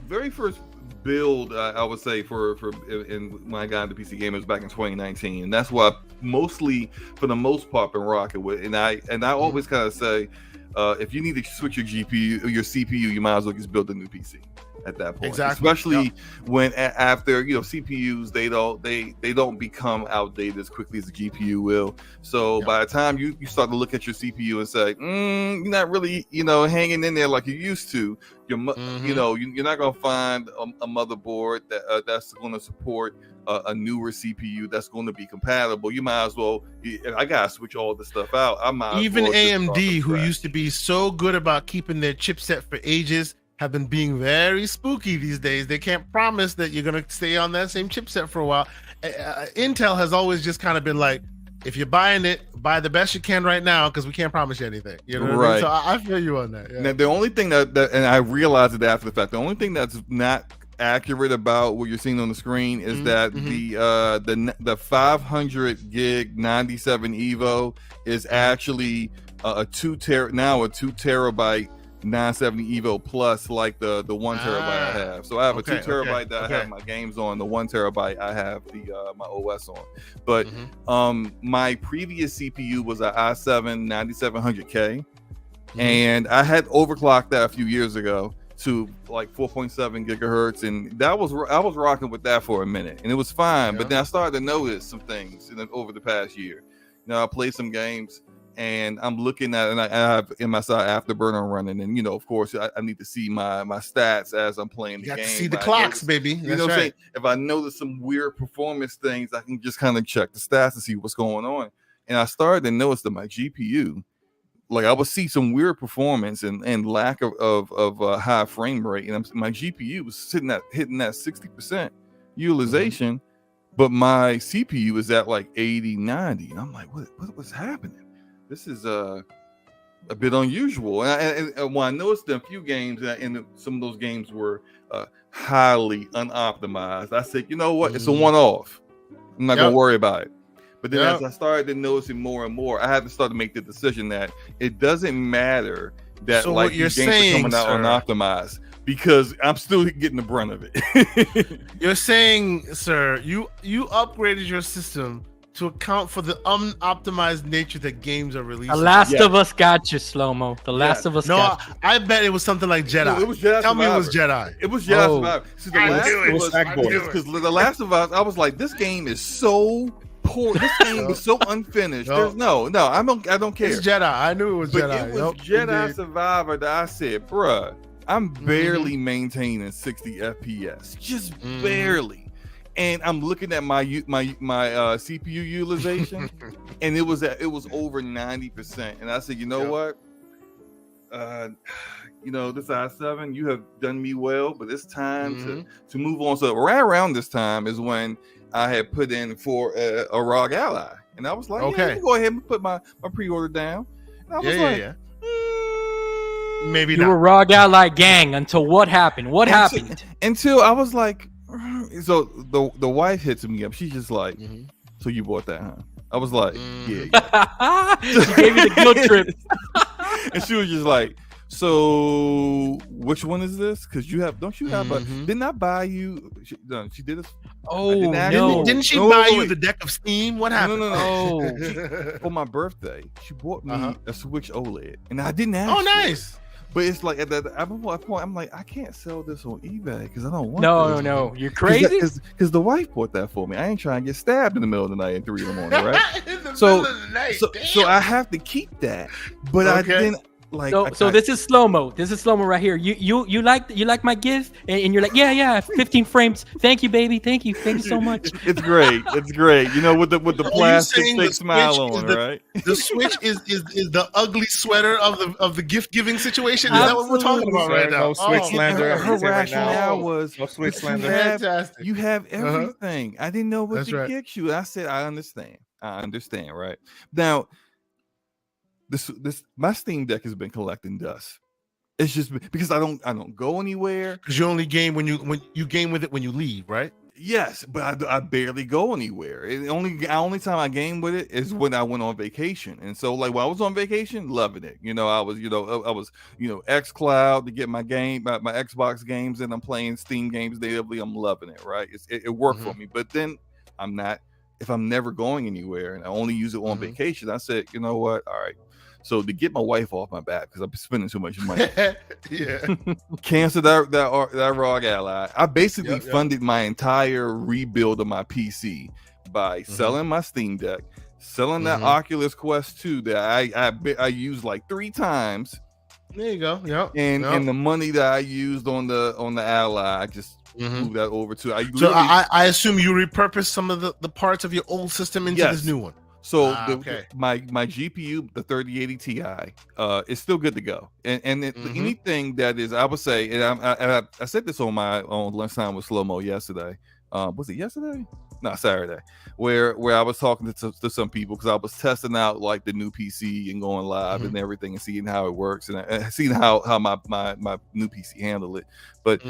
S4: very first build, I would say, for when I got into PC gaming was back in 2019, and that's what I mostly, for the most part, been rocking with. And I always kind of say, if you need to switch your GPU or your CPU, you might as well just build a new PC at that point.
S1: Exactly.
S4: Especially when after CPUs, they don't become outdated as quickly as the GPU will. So by the time you start to look at your CPU and say, you're not really hanging in there like you used to, you're not gonna find a motherboard that's going to support a newer CPU that's going to be compatible. You might as well. I gotta switch all this stuff out.
S1: Even AMD, who used to be so good about keeping their chipset for ages, have been being very spooky these days. They can't promise that you're going to stay on that same chipset for a while. Intel has always just kind of been like, if you're buying it, buy the best you can right now, because we can't promise you anything. You know what I mean? So I feel you on that. Yeah.
S4: Now, the only thing that, and I realized it after the fact, the only thing that's not accurate about what you're seeing on the screen is that the 500 gig 97 Evo is actually a 2 terabyte 970 Evo Plus, like the 1 terabyte I have. So I have a 2 terabyte that I have my games on. The 1 terabyte I have my OS on. But my previous CPU was an i7 9700K, and I had overclocked that a few years ago to like 4.7 gigahertz, and I was rocking with that for a minute, and it was fine. But then I started to notice some things over the past year. I played some games, and I'm looking at, and I have in my side Afterburner running, and of course I need to see my stats as I'm playing the game.
S1: You got to see the clocks, baby.
S4: You know what I'm saying? If I notice some weird performance things, I can just kind of check the stats to see what's going on. And I started to notice that my GPU, like I would see some weird performance and lack of high frame rate, and my GPU was hitting that 60% utilization, but my CPU is at like 80, 90, and I'm like, what's happening? This is a bit unusual. And when I noticed in a few games, and some of those games were highly unoptimized, I said, you know what? It's a one-off. I'm not going to worry about it. But then as I started to notice it more and more, I had to start to make the decision that it doesn't matter that these games are coming out unoptimized, because I'm still getting the brunt of it.
S1: You're saying, sir, you upgraded your system to account for the unoptimized nature that games are released.
S3: The Last of Us got you, Slomo. The Last of Us.
S1: No, I bet it was something like Jedi.
S4: No, it was Jedi.
S1: Tell
S4: Survivor.
S1: Me it was Jedi.
S4: It was Jedi Survivor. See, the
S2: Last
S4: because the Last of Us, I was like, this game is so poor. This game is so unfinished. There's no. I don't care.
S1: It's Jedi. I knew it was Jedi.
S4: It was Jedi Survivor that I said, bruh, I'm barely maintaining 60 FPS, just barely. And I'm looking at my CPU utilization, and it was over 90%. And I said, you know what? This i7, you have done me well, but it's time to move on. So right around this time is when I had put in for a ROG Ally, and I was like, okay, you go ahead and put my pre-order down. And I was like,
S1: maybe
S3: you
S1: not.
S3: were ROG Ally gang until what happened? What happened?
S4: Until I was like, so the wife hits me up. She's just like, so you bought that, huh? I was like, yeah.
S3: She gave me the guilt trip.
S4: And she was just like, so which one is this? Because don't you have didn't I buy you? She did it.
S3: Oh no!
S1: Didn't she buy you the deck of Steam? What happened?
S4: No. For my birthday, she bought me a Switch OLED, and I didn't ask.
S1: Oh, nice.
S4: But it's like at that point, I'm like, I can't sell this on eBay because I don't want.
S3: No, you're crazy.
S4: Because the wife bought that for me. I ain't trying to get stabbed in the middle of the night at 3 a.m, right? So I have to keep that. But I didn't. Like,
S3: so this is Slomo. This is Slomo right here. You like my gift, and you're like, yeah, 15 frames. Thank you, baby. Thank you so much.
S4: It's great. It's great. With the plastic fake smile on, right?
S1: The Switch is the ugly sweater of the gift giving situation. Is that what we're talking about right now?
S2: No Switch slander.
S4: Her rationale was
S2: no Switch slander.
S1: Fantastic.
S4: You have everything. I didn't know what to get you. I said, I understand, right? Now, this my Steam Deck has been collecting dust. It's just because I don't go anywhere.
S1: Because you only game when you game with it when you leave, right?
S4: Yes, but I barely go anywhere. The only time I game with it is when I went on vacation. And so, like, when I was on vacation, loving it. I was xCloud to get my Xbox games, and I'm playing Steam games daily. I'm loving it, right? It worked for me. But then I'm not. If I'm never going anywhere and I only use it on vacation, I said, you know what? All right. So to get my wife off my back because I'm spending too much money, cancel that ROG Ally. I basically funded my entire rebuild of my PC by selling my Steam Deck, selling that Oculus Quest 2 that I used like 3 times.
S1: There you go. Yeah.
S4: And the money that I used on the Ally, I just moved that over to.
S1: I assume you repurposed some of the parts of your old system into this new one.
S4: So my GPU, the 3080 Ti, is still good to go. And anything that is, I would say, and I said this on lunchtime with Slomo yesterday. Was it yesterday? No, Saturday. Where I was talking to some people because I was testing out like the new PC and going live and everything and seeing how it works and seeing how my new PC handled it. But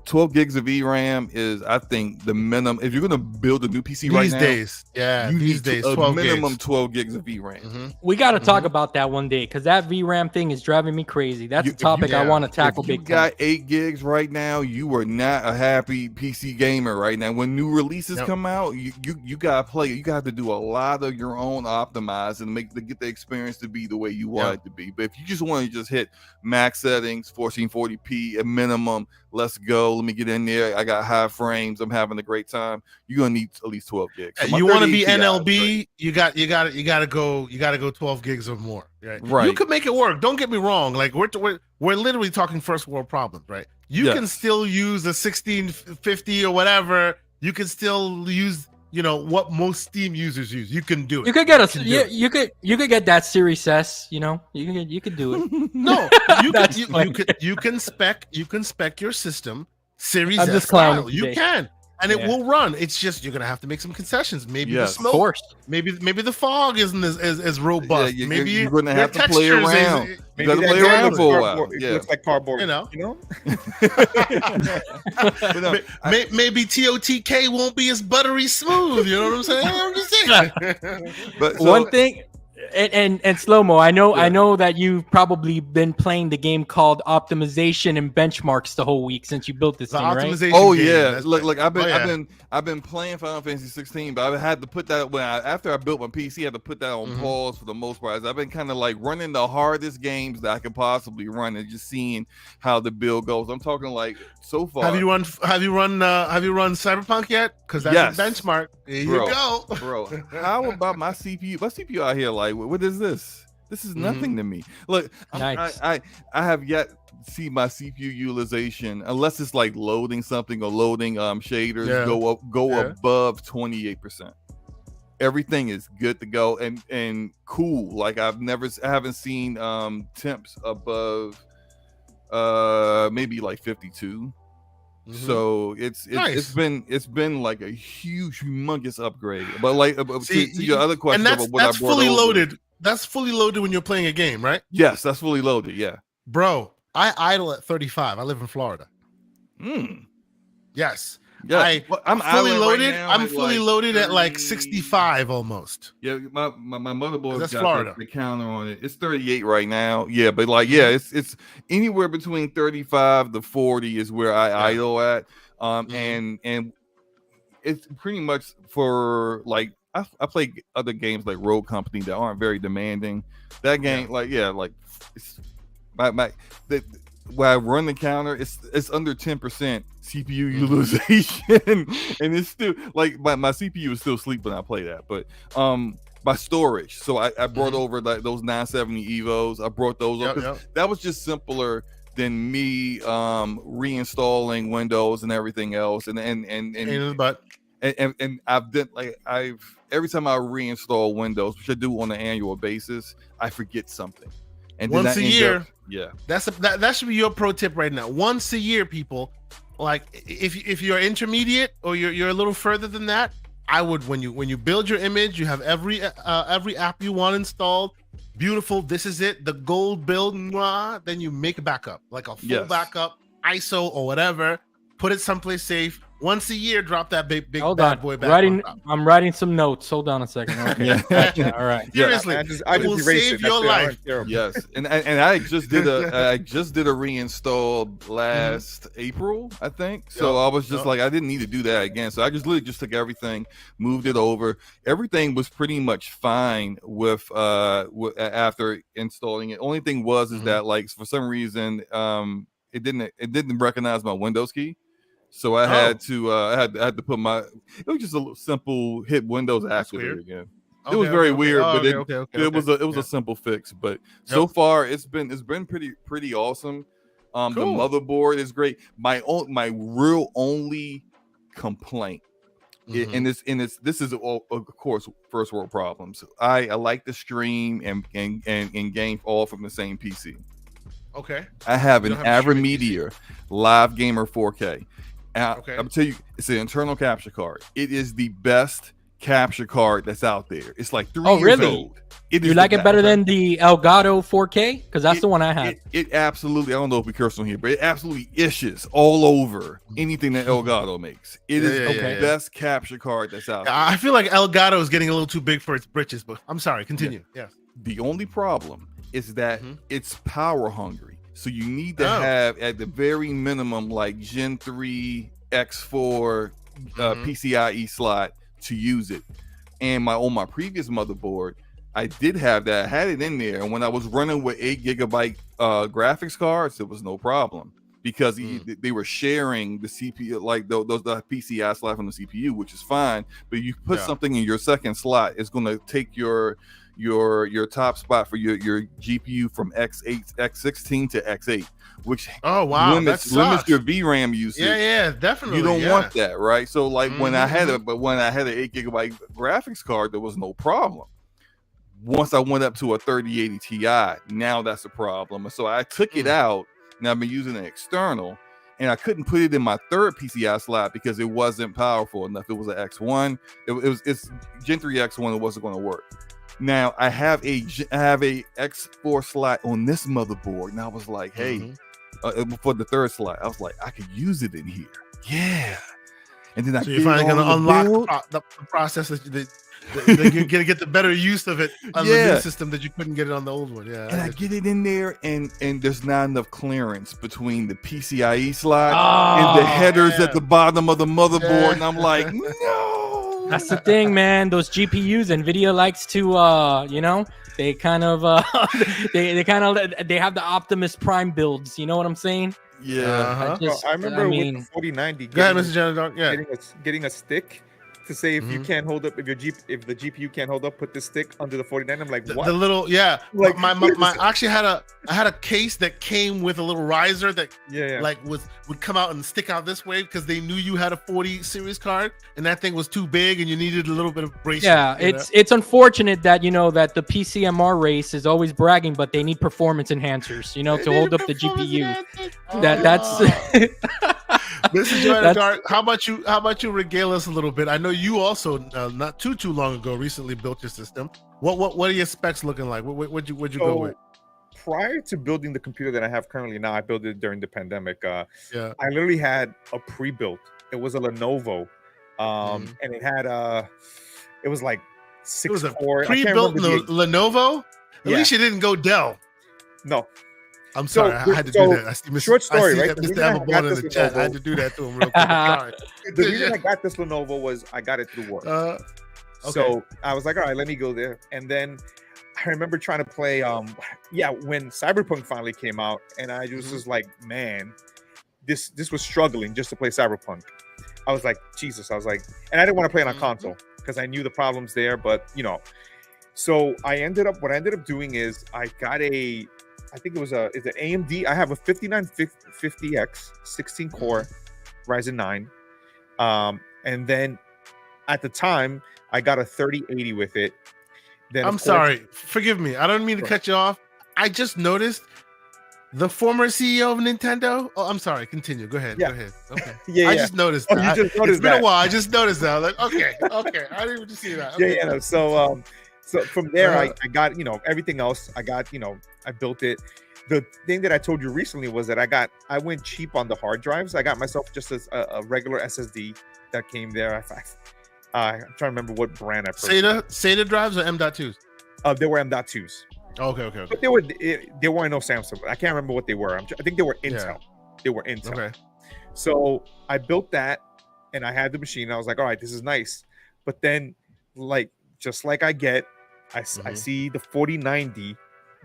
S4: 12 gigs of VRAM is, I think, the minimum. If you're going to build a new PC
S1: these days, you need
S4: 12 minimum 12 gigs of VRAM.
S3: We got to talk about that one day because that VRAM thing is driving me crazy. That's a topic I want to tackle.
S4: If you got 8 gigs right now, you are not a happy PC gamer right now. When new releases come out, you got to play. You got to do a lot of your own optimizing to get the experience to be the way you want it to be. But if you just want to just hit max settings, 1440p, a minimum, let's go. Let me get in there. I got high frames. I'm having a great time. You're gonna need at least 12 gigs.
S1: So you want to be NLB? You got to go 12 gigs or more. Right. You could make it work. Don't get me wrong. Like we're literally talking first world problems, right? You can still use a 1650 or whatever. You can still use what most Steam users use. You can do it.
S3: You could get you could get that Series S. You could do it.
S1: No, you can spec your system Series
S3: S
S1: style. You can. And it will run. It's just you're gonna have to make some concessions. Maybe the smoke. Of course. Maybe the fog isn't as robust. Maybe
S4: you're gonna have to play around. You gotta play around for a while.
S2: It looks like cardboard.
S1: Maybe TOTK won't be as buttery smooth. You know what I'm saying? I'm just saying.
S3: But one thing. And Slomo, I know that you've probably been playing the game called Optimization and Benchmarks the whole week since you built this thing, right?
S4: Oh
S1: game,
S4: yeah, look, I've been playing Final Fantasy 16, but I had to put that after I built my PC, I had to put that on pause for the most part. I've been kind of like running the hardest games that I could possibly run and just seeing how the build goes. I'm talking like so far.
S1: Have you run Cyberpunk yet? Because that's a benchmark. There you go,
S4: bro. How about my CPU? My CPU out here, like, what is this? This is nothing to me. Look,
S3: nice.
S4: I have yet to see my CPU utilization, unless it's like loading something or loading shaders, go above 28%. Everything is good to go and cool. Like I haven't seen temps above maybe like 52. So it's been like a huge, humongous upgrade. But like to your other question,
S1: and
S4: about what I brought
S1: fully
S4: over.
S1: loaded. That's fully loaded when you're playing a game, right?
S4: Yes, that's fully loaded. Yeah,
S1: bro. I idle at 35. I live in Florida. Yes.
S4: Yeah,
S1: I'm fully loaded. Right now, I'm fully loaded at like 65 almost.
S4: Yeah, my motherboard's got
S1: Florida.
S4: The counter on it. It's 38 right now. Yeah, but like it's anywhere between 35 to 40 is where I idle at. And it's pretty much for like I play other games like Road Company that aren't very demanding. That game, it's when I run the counter, it's under 10% CPU utilization, and it's still like my CPU is still asleep when I play that. But my storage, so I brought over like those 970 Evos. I brought those up because that was just simpler than me reinstalling Windows and everything else. And I've every time I reinstall Windows, which I do on an annual basis, I forget something. And
S1: once a year,
S4: that
S1: should be your pro tip right now. Once a year, people, like if you're intermediate or you're a little further than that, I would when you build your image, you have every app you want installed. Beautiful. This is it. The gold build. Then you make a backup, like a full backup, ISO or whatever. Put it someplace safe. Once a year, drop that big bad boy back.
S3: I'm writing some notes. Hold on a second. Okay. All right.
S1: Seriously,
S2: I just
S1: will save your life.
S4: Yes, and I just did a reinstall last April, I think. So I was just like, I didn't need to do that again. So I just literally just took everything, moved it over. Everything was pretty much fine with after installing it. Only thing is that like for some reason it didn't recognize my Windows key. So I had to put my. It was just a little simple hit Windows activator again. It was very weird, but it was a simple fix. But so far it's been pretty awesome. Cool. The motherboard is great. My real only complaint, and this is of course first world problems. I like to stream and game all from the same PC.
S1: Okay.
S4: I have an Avromedia Live Gamer 4K. I'm gonna tell you, it's an internal capture card. It is the best capture card that's out there. It's like 3 years old.
S3: You like it better than the Elgato 4K? Because that's the one I have.
S4: It absolutely, I don't know if we curse on here, but it absolutely ishes all over anything that Elgato makes. It is the best capture card that's out there.
S1: I feel like Elgato is getting a little too big for its britches, but I'm sorry, continue. Yes.
S4: The only problem is that it's power hungry. So you need to have at the very minimum like Gen 3 X4 PCIe slot to use it. And on my previous motherboard, I did have that. I had it in there, and when I was running with 8 GB graphics cards, it was no problem because they were sharing the CPU, like the PCI slot from the CPU, which is fine. But you put something in your second slot, it's going to take your top spot for your GPU from X8, X16 to X8, which limits your VRAM usage.
S1: Yeah, definitely.
S4: You don't want that, right? So like when I had an 8 GB graphics card, there was no problem. Once I went up to a 3080 Ti, now that's a problem. And so I took it out, and I've been using an external, and I couldn't put it in my third PCI slot because it wasn't powerful enough. It was an X1. It's Gen 3 X1. It wasn't going to work. Now I have a X4 slot on this motherboard, and I was like, hey, for the third slot, I was like, I could use it in here. Yeah. And then
S1: you're finally going to unlock the process that You're gonna get the better use of it on the new system that you couldn't get it on the old one. Yeah,
S4: and I get it in there, and there's not enough clearance between the PCIe slot and the headers at the bottom of the motherboard, and I'm like, no.
S3: That's the thing, man. Those GPUs, NVIDIA likes to, they kind of, they have the Optimus Prime builds. You know what I'm saying?
S4: Yeah.
S2: I remember with the 4090.
S1: Go ahead, Mr. Joanna Dark. Yeah,
S2: getting a stick to say if you can't hold up, if the GPU can't hold up, put the stick under the 49. I'm like, what?
S1: The little, like my I actually had a case that came with a little riser that like would come out and stick out this way because they knew you had a 40 series card and that thing was too big and you needed a little bit of brace.
S3: Yeah, it's unfortunate that that the PCMR race is always bragging, but they need performance enhancers, to hold up the GPU. That's
S1: Mrs. Joanna Dark, how about you regale us a little bit? I know you also not too long ago recently built your system. What are your specs looking like? What'd you go with?
S2: Prior to building the computer that I have currently now, I built it during the pandemic. I literally had a pre-built. It was a Lenovo, and it had it was like 6 core.
S1: Pre-built Lenovo. At least you didn't go Dell.
S2: No.
S1: I'm sorry, I had to do that. I see
S2: short story, right?
S1: Mr. Everborn in the chat. I had to do that to him real quick. Sorry.
S2: The reason I got this Lenovo was I got it through work. So I was like, all right, let me go there. And then I remember trying to play, when Cyberpunk finally came out, and I just was like, man, this was struggling just to play Cyberpunk. I was like, Jesus. I was like, and I didn't want to play it on console because I knew the problems there, but So what I ended up doing is I got I think it was it's an AMD. I have a 5950X 16 core Ryzen 9. And then at the time I got a 3080 with it. Then
S1: I'm sorry, forgive me. I don't mean to cut you off. I just noticed the former CEO of Nintendo. Oh, I'm sorry. Continue. Go ahead. Go ahead. Okay. I just noticed that.
S2: You just noticed
S1: it's been a while. I just noticed that. I was like, okay. I didn't even see that. Okay.
S2: No. So from there, I got, everything else. I got, I built it. The thing that I told you recently was that I went cheap on the hard drives. I got myself just a regular SSD that came there. I'm trying to remember what brand I purchased.
S1: SATA drives or M.2s?
S2: They were M.2s.
S1: Okay.
S2: But they weren't no Samsung. I can't remember what they were. I think they were Intel. Yeah. They were Intel. Okay. So I built that, and I had the machine. I was like, all right, this is nice. But then, just like I see the 4090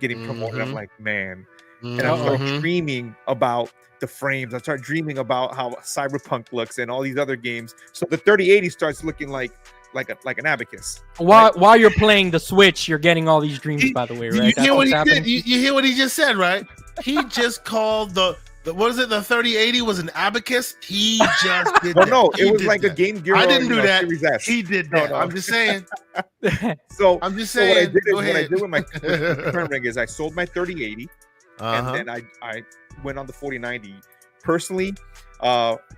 S2: getting promoted. I'm like, man. And I start dreaming about the frames. I start dreaming about how Cyberpunk looks and all these other games. So the 3080 starts looking like an abacus.
S3: While you're playing the Switch, you're getting all these dreams, by the way, right?
S1: You hear what he did? You hear what he just said, right? He just called the what is it? The 3080 was an abacus. He just did that.
S2: No, it was like a Game Gear.
S1: I didn't do that. He did that. No. I'm just saying. I'm just saying.
S2: What I did with my current ring is I sold my 3080, and then I went on the 4090. Personally,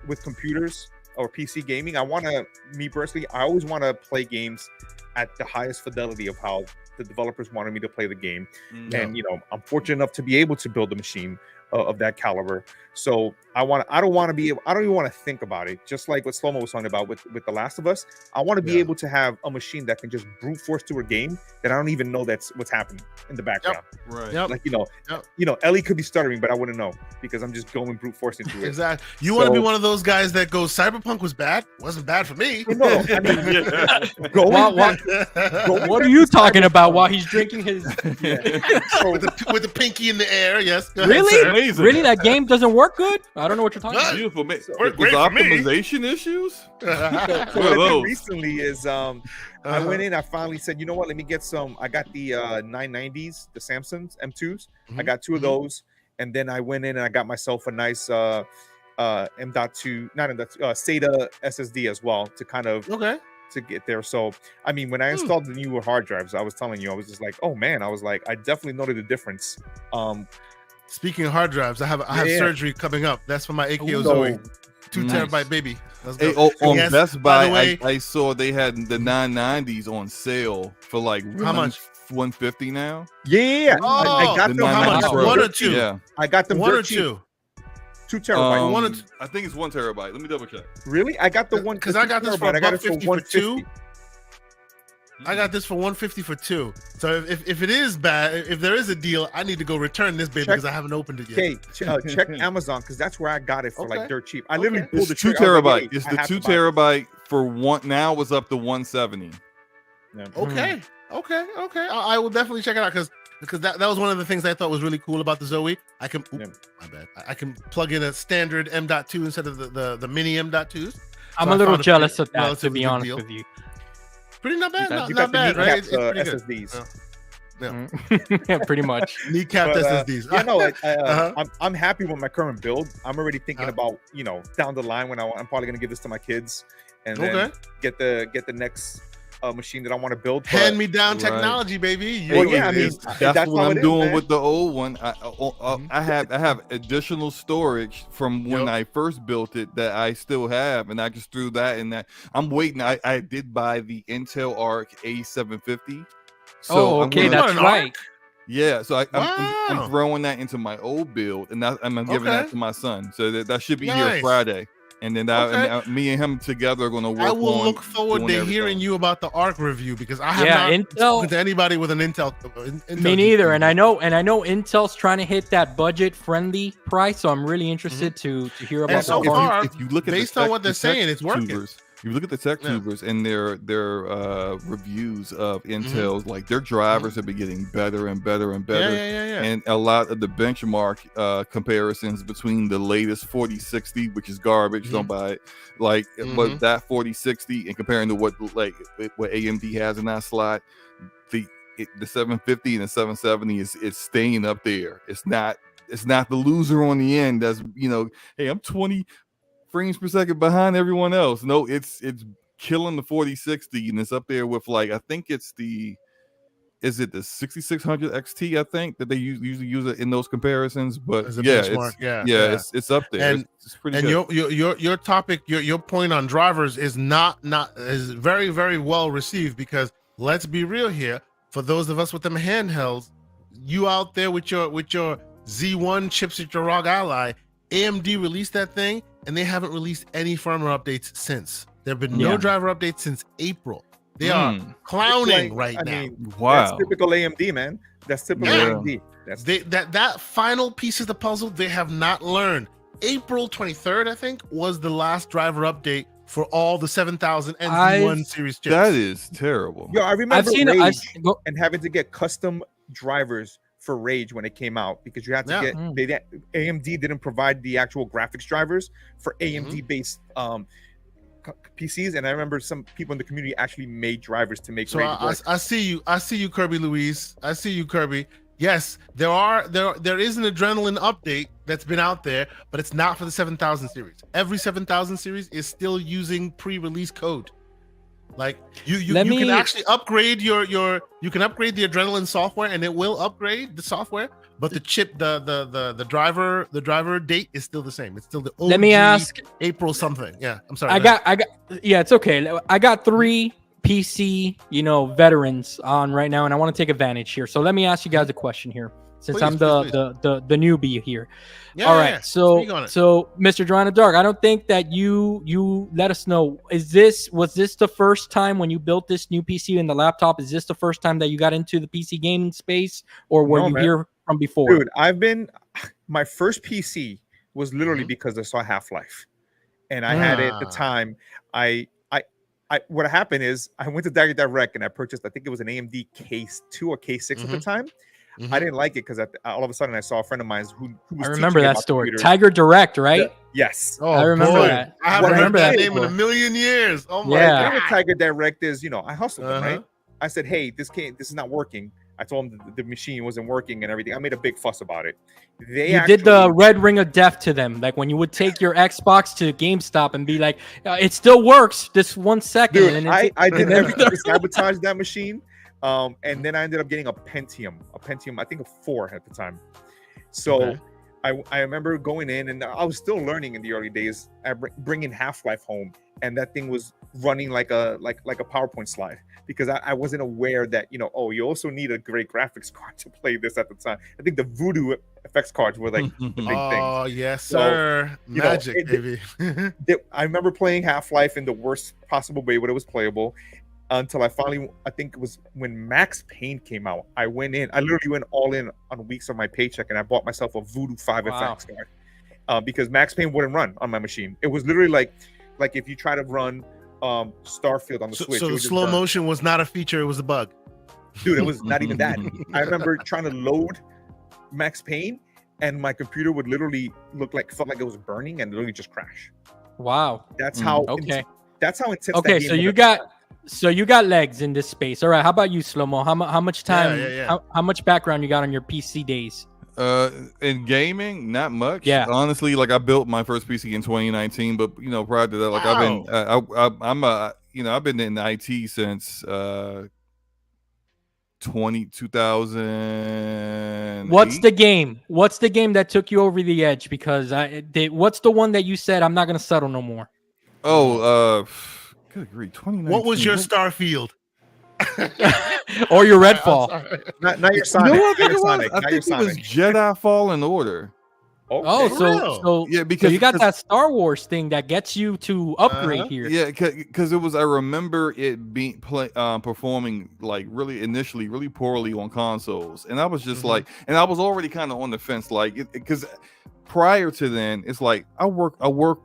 S2: with computers or PC gaming, I always want to play games at the highest fidelity of how the developers wanted me to play the game. And I'm fortunate enough to be able to build a machine of that caliber. So I don't even want to think about it. Just like what Slomo was talking about with The Last of Us, I want to be able to have a machine that can just brute force through a game that I don't even know that's what's happening in the background.
S4: Right.
S2: Like Ellie could be stuttering, but I wouldn't know because I'm just going brute force into it.
S1: Exactly. You want to be one of those guys that goes, Cyberpunk was bad? Wasn't bad for me.
S2: No, I mean,
S3: what are you talking about while he's drinking his
S1: with the pinky in the air? Yes.
S3: Really? Really? That game doesn't work good? I don't know what you're talking about.
S4: Beautiful. With optimization issues?
S2: What recently is I went in, I finally said, you know what, let me get some. I got the 990s, the Samsungs M2s. I got 2 of those. And then I went in and I got myself a nice M.2, not M.2, SATA SSD as well to kind of to get there. So, I mean, when I installed the newer hard drives, I was telling you, I was just like, oh man, I was like, I definitely noted the difference.
S1: Speaking of hard drives, I have surgery coming up. That's for my AKO Zoe, 2 terabyte baby.
S4: Hey, on Best Buy, I saw they had the 990s on sale for like
S1: how much?
S4: 150 now.
S2: Yeah.
S1: I got them. How much? 1 or 2?
S4: Yeah.
S2: I got them.
S1: 1 or 2?
S2: 2 terabytes.
S4: I think it's 1 terabyte. Let me double check.
S2: Really? I got the one
S1: because I got this for $150 for 2. I got this for 150 for 2. So if it is bad, if there is a deal, I need to go return this baby because I haven't opened it yet.
S2: Okay, check Amazon because that's where I got it for like dirt cheap. I literally pulled
S4: it's
S2: the
S4: 2
S2: trigger.
S4: terabyte. It's the 2 terabyte for one. Now it's up to 170.
S2: Yeah.
S1: Okay. I will definitely check it out because that was one of the things I thought was really cool about the Zoe. I can my bad. I can plug in a standard M.2 instead of the mini M.2s.
S3: I'm a little jealous of that, to be honest with you.
S1: Pretty not bad,
S2: not bad, right?
S1: It's pretty
S2: SSDs.
S1: Yeah,
S3: pretty much.
S1: Kneecapped SSDs.
S2: Yeah, no, I'm happy with my current build. I'm already thinking about down the line when I'm probably gonna give this to my kids and then get the next machine that I want to build.
S1: Hand me down technology, baby.
S2: Well, yeah, I mean
S4: that's what I'm doing with the old one. I have additional storage from when I first built it that I still have, and I just threw that in that. I'm waiting. I did buy the Intel Arc A750. So
S3: that's right.
S4: Yeah, so I'm throwing that into my old build, and I'm giving that to my son. So that should be here Friday. And then me and him together are going to work on.
S1: I will look forward to hearing you about the ARC review because I have not spoken to anybody with an Intel.
S3: Me neither, and I know Intel's trying to hit that budget-friendly price, so I'm really interested to hear about.
S1: And so far,
S4: if you look at
S1: based on what they're saying, it's working.
S4: If you look at the tech tubers and their reviews of Intel's, like their drivers have been getting better and better and better. And a lot of the benchmark comparisons between the latest 4060, which is garbage, don't buy it, like but that 4060 and comparing to what AMD has in that slot, the 750 and the 770 is staying up there. It's not the loser on the end that's hey, I'm 20 frames per second behind everyone else. No, it's killing the 4060 and it's up there with I think it's the 6600 XT, I think that they usually use it in those comparisons, but it's up there.
S1: And
S4: it's pretty good.
S1: Your topic, your point on drivers is is very, very well received because let's be real here, for those of us with them handhelds, you out there with your Z1 chips at your ROG Ally, AMD released that thing and they haven't released any firmware updates since. There have been no driver updates since April. They are clowning now.
S2: Wow, that's typical AMD, man. That's typical AMD.
S1: That final piece of the puzzle they have not learned. April 23rd, I think, was the last driver update for all the 7000 and Z1 series chips.
S4: That is terrible.
S2: Yo, I remember Rage and having to get custom drivers for Rage when it came out because you had to get AMD didn't provide the actual graphics drivers for AMD based PCs, and I remember some people in the community actually made drivers to make. So
S1: I see you, Kirby Louise. I see you, Kirby. Yes, there is an Adrenaline update that's been out there, but it's not for the 7000 series. Every 7000 series is still using pre-release code. Like you can actually upgrade you can upgrade the Adrenaline software and it will upgrade the software, but the chip, the driver date is still the same. It's still the OG.
S3: Let me ask
S1: April something. Yeah, I'm sorry.
S3: I got it's okay. I got 3 PC, veterans on right now, and I want to take advantage here. So let me ask you guys a question here, since I'm the newbie here.
S1: Yeah,
S3: all right. So Mr. Joanna Dark, I don't think that you let us know. Was this the first time when you built this new PC in the laptop? Is this the first time that you got into the PC gaming space, or were you here from before?
S2: Dude, my first PC was literally because I saw Half-Life, and I had it at the time. What happened is I went to Direct and I purchased, I think it was an AMD K2 or K6 at the time. I didn't like it because all of a sudden I saw a friend of mine who was.
S3: I remember that story. Tiger Direct, right?
S2: Yeah. Yes.
S1: Oh,
S3: I remember that.
S1: I haven't heard that name in a million years. Oh my
S2: God. Tiger Direct is, I hustled them, right? I said, hey, this is not working. I told them the machine wasn't working and everything. I made a big fuss about it. You
S3: did the red ring of death to them, like when you would take your Xbox to GameStop and be like, "It still works." This 1 second.
S2: Dude, and I did everything to sabotage that machine, and then I ended up getting a Pentium. I think a 4 at the time. So I remember going in, and I was still learning in the early days. Bringing Half-Life home, and that thing was running like a PowerPoint slide. Because I wasn't aware that, you also need a great graphics card to play this at the time. I think the Voodoo effects cards were like the big thing.
S1: Oh, yes, sir. So, Magic, baby.
S2: I remember playing Half-Life in the worst possible way when it was playable. until I finally, I think it was when Max Payne came out. I literally went all in on weeks of my paycheck, and I bought myself a Voodoo 5FX card because Max Payne wouldn't run on my machine. It was literally like if you try to run Starfield on the Switch.
S1: So the slow motion was not a feature; it was a bug.
S2: Dude, it was not even that. I remember trying to load Max Payne, and my computer would literally felt like it was burning and literally just crash.
S3: Wow.
S2: That's how that's how intense.
S3: Okay, so you got legs in this space. All right, how about you, Slomo? How much time? How much background you got on your PC days?
S4: In gaming, not much.
S3: Yeah,
S4: honestly, like I built my first PC in 2019, but prior to that, like I've been in IT since 2000.
S3: What's the game that took you over the edge? Because what's the one that you said I'm not gonna settle no more?
S4: Good grief, 2019.
S1: What was your Starfield?
S3: Or your Redfall?
S2: Not your Sonic.
S4: I think it was Jedi Fallen Order.
S2: Okay.
S3: So because you got that Star Wars thing that gets you to upgrade here.
S4: Yeah, because it was. I remember it being performing like initially really poorly on consoles, and I was just like, and I was already kind of on the fence, like because prior to then, it's like I work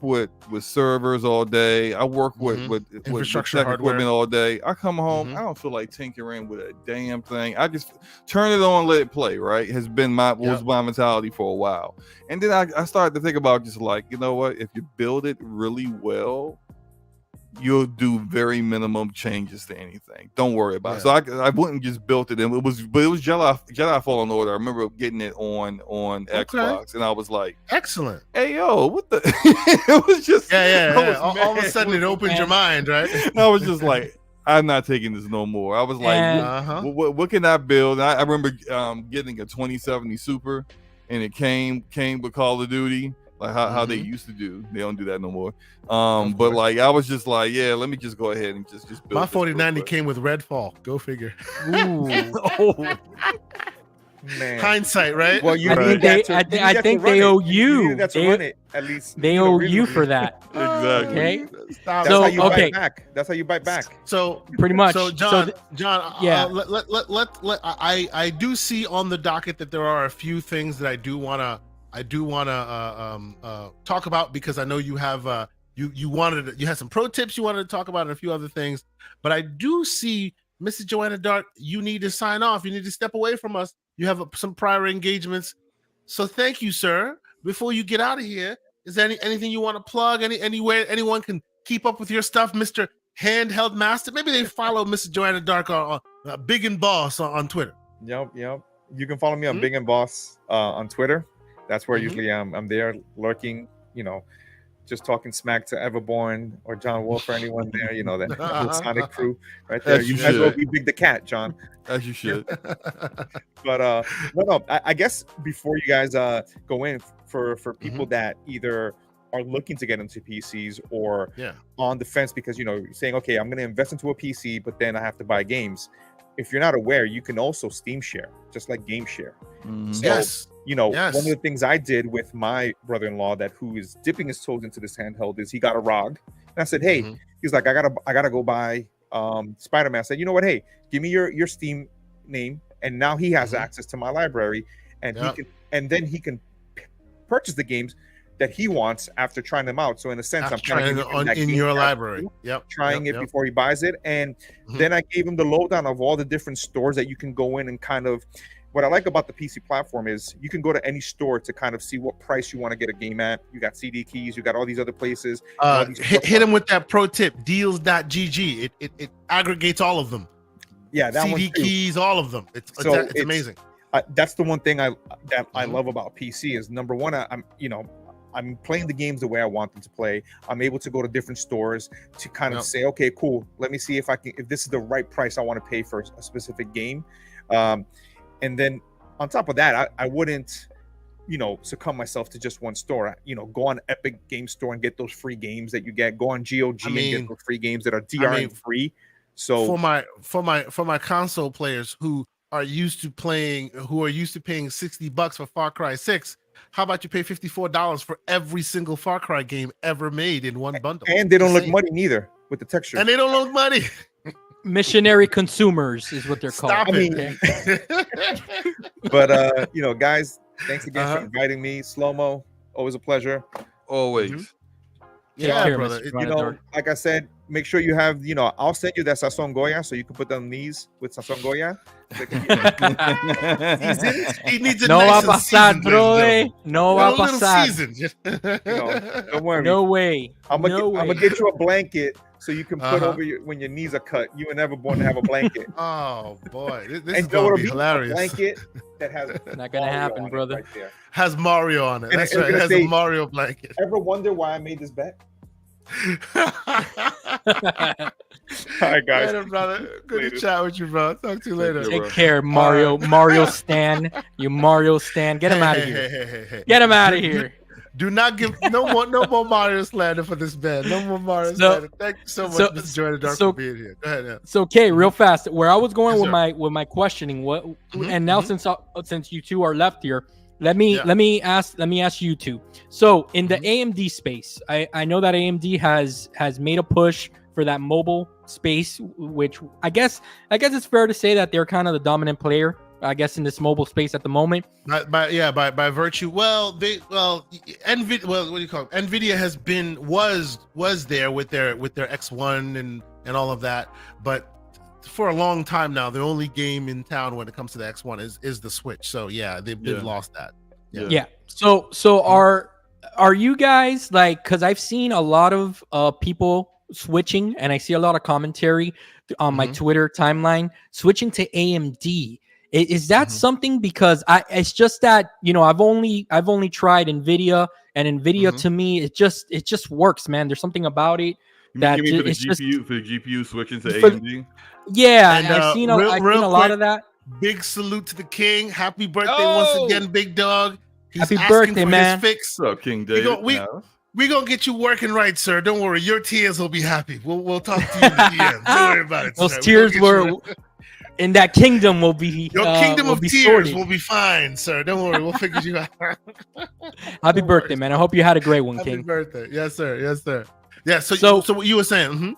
S4: with servers all day. I work with
S1: infrastructure
S4: tech
S1: hardware
S4: equipment all day. I come home, I don't feel like tinkering with a damn thing. I just turn it on, let it play. Right, has been was my mentality for a while. And then I started to think about just like, you know what, if you build it really well, you'll do very minimum changes to anything. Don't worry about it. So I wouldn't just built it, and it was Jedi Fallen Order. I remember getting it on Xbox, and I was like,
S1: excellent.
S4: Hey yo, what the? It was just
S1: All of a sudden it opened your mind, right?
S4: I was just like, I'm not taking this no more. I was like, what can I build? And I remember getting a 2070 Super, and it came with Call of Duty. Like how they used to do. They don't do that no more. But like I was just like, let me just go ahead and just build.
S1: My 4090 came with Redfall. Go figure.
S3: Ooh.
S2: Man.
S1: Hindsight, right?
S3: Well, I think they owe you.
S2: At least
S3: they owe you for that.
S4: Exactly.
S3: Okay.
S2: That's how you bite back. That's how you bite back.
S1: So
S3: pretty much.
S1: So John, I do see on the docket that there are a few things that I do want to talk about, because I know you have you had some pro tips you wanted to talk about and a few other things, but I do see Mrs. Joanna Dark, you need to sign off. You need to step away from us. You have some prior engagements, so thank you, sir. Before you get out of here, is there anything you want to plug? Anywhere anyone can keep up with your stuff, Mr. Handheld Master? Maybe they follow Mrs. Joanna Dark on Big and Boss on Twitter.
S2: Yep. You can follow me on Big and Boss on Twitter. That's where usually I'm there lurking, just talking smack to Everborn or John Wolf or anyone there, that whole Sonic crew right there. You might as well be Big the Cat, John.
S4: As you should.
S2: But no, I guess before you guys go in, for people that either are looking to get into PCs or on the fence because, you're saying, okay, I'm going to invest into a PC, but then I have to buy games. If you're not aware, you can also Steam share, just like Game Share. So, one of the things I did with my brother-in-law who is dipping his toes into this handheld is he got a ROG. And I said, hey, he's like, I gotta go buy Spider-Man. I said, you know what? Hey, give me your Steam name. And now he has access to my library, and then he can purchase the games that he wants after trying them out. So in a sense, I'm trying
S1: in your library.
S2: Trying it before he buys it. And then I gave him the lowdown of all the different stores that you can go in and kind of. What I like about the PC platform is you can go to any store to kind of see what price you want to get a game at. You got CD Keys, you got all these other places.
S1: Hit him with that pro tip, deals.gg. It aggregates all of them.
S2: Yeah, that
S1: CD Keys, all of them. It's amazing.
S2: That's the one thing I love about PC is, number one, I'm playing the games the way I want them to play. I'm able to go to different stores to kind of say, okay, cool. Let me see if this is the right price I want to pay for a specific game. And then on top of that, I wouldn't, succumb myself to just one store. Go on Epic Game Store and get those free games that you get. Go on GOG and get those free games that are DRM free. So
S1: for my console players who are used to paying $60 for Far Cry 6, how about you pay $54 for every single Far Cry game ever made in one bundle?
S2: And they don't look muddy neither with the texture.
S1: And they don't look muddy.
S3: Missionary consumers is what they're called.
S1: Stop it.
S2: But guys, thanks again for inviting me. Slomo, always a pleasure.
S4: Always.
S1: Mm-hmm. Yeah,
S3: care,
S1: brother.
S2: Like I said, make sure you have, I'll send you that Sazon Goya so you can put them knees with Sazon Goya.
S1: He needs a
S3: No va
S1: nice
S3: a pasar, bro. No va a pasar.
S2: Don't worry.
S3: No way.
S2: I'm gonna get you a blanket so you can put over when your knees are cut. You were never born to have a blanket.
S1: Oh boy, this is gonna be hilarious.
S2: A blanket that has
S3: not gonna happen, brother.
S2: Right there.
S1: Has Mario on it. That's right. It has a Mario blanket.
S2: Ever wonder why I made this bet? All right, guys.
S1: Later, brother. Good to chat with you, bro. Talk to you later.
S3: Take care, Mario. Mario Stan. You Mario Stan. Get him out of here.
S1: Hey.
S3: Get him out of here.
S1: Do not give no more Mario slander for this band. No more Mario slander. Thank you so much, Mr. Joanna Dark, for being here. Go ahead. Yeah.
S3: So, okay, real fast. Where I was going with my questioning, and now since you two are left here, let me ask you two. So, in the AMD space, I know that AMD has made a push for that mobile space, which I guess it's fair to say that they're kind of the dominant player, I guess, in this mobile space at the moment.
S1: By virtue. Nvidia. Well, what do you call it? Nvidia was there with their X1 and all of that, but for a long time now, the only game in town when it comes to the X1 is the Switch. So they've lost that.
S3: Yeah. So are you guys like? Because I've seen a lot of people switching, and I see a lot of commentary on my Twitter timeline switching to AMD. Is that something? Because it's just that I've only tried NVIDIA, and NVIDIA to me it just works, man. There's something about it that
S4: for the GPU switching to AMD.
S3: Yeah, and I've seen a lot of that.
S1: Big salute to the king. Happy birthday once again, big dog. He's
S3: Happy birthday, man.
S1: His fix.
S4: What's up, King David?
S1: We're going to get you working right, sir. Don't worry. Your tears will be happy. We'll talk to you in the DM. Don't worry about it.
S3: Those tears were in that kingdom will be
S1: your kingdom of tears sorted. Will be fine, sir. Don't worry. We'll figure you out.
S3: Happy birthday, man. I hope you had a great one, King.
S1: Happy birthday. Yes, sir. Yeah, so what you were saying.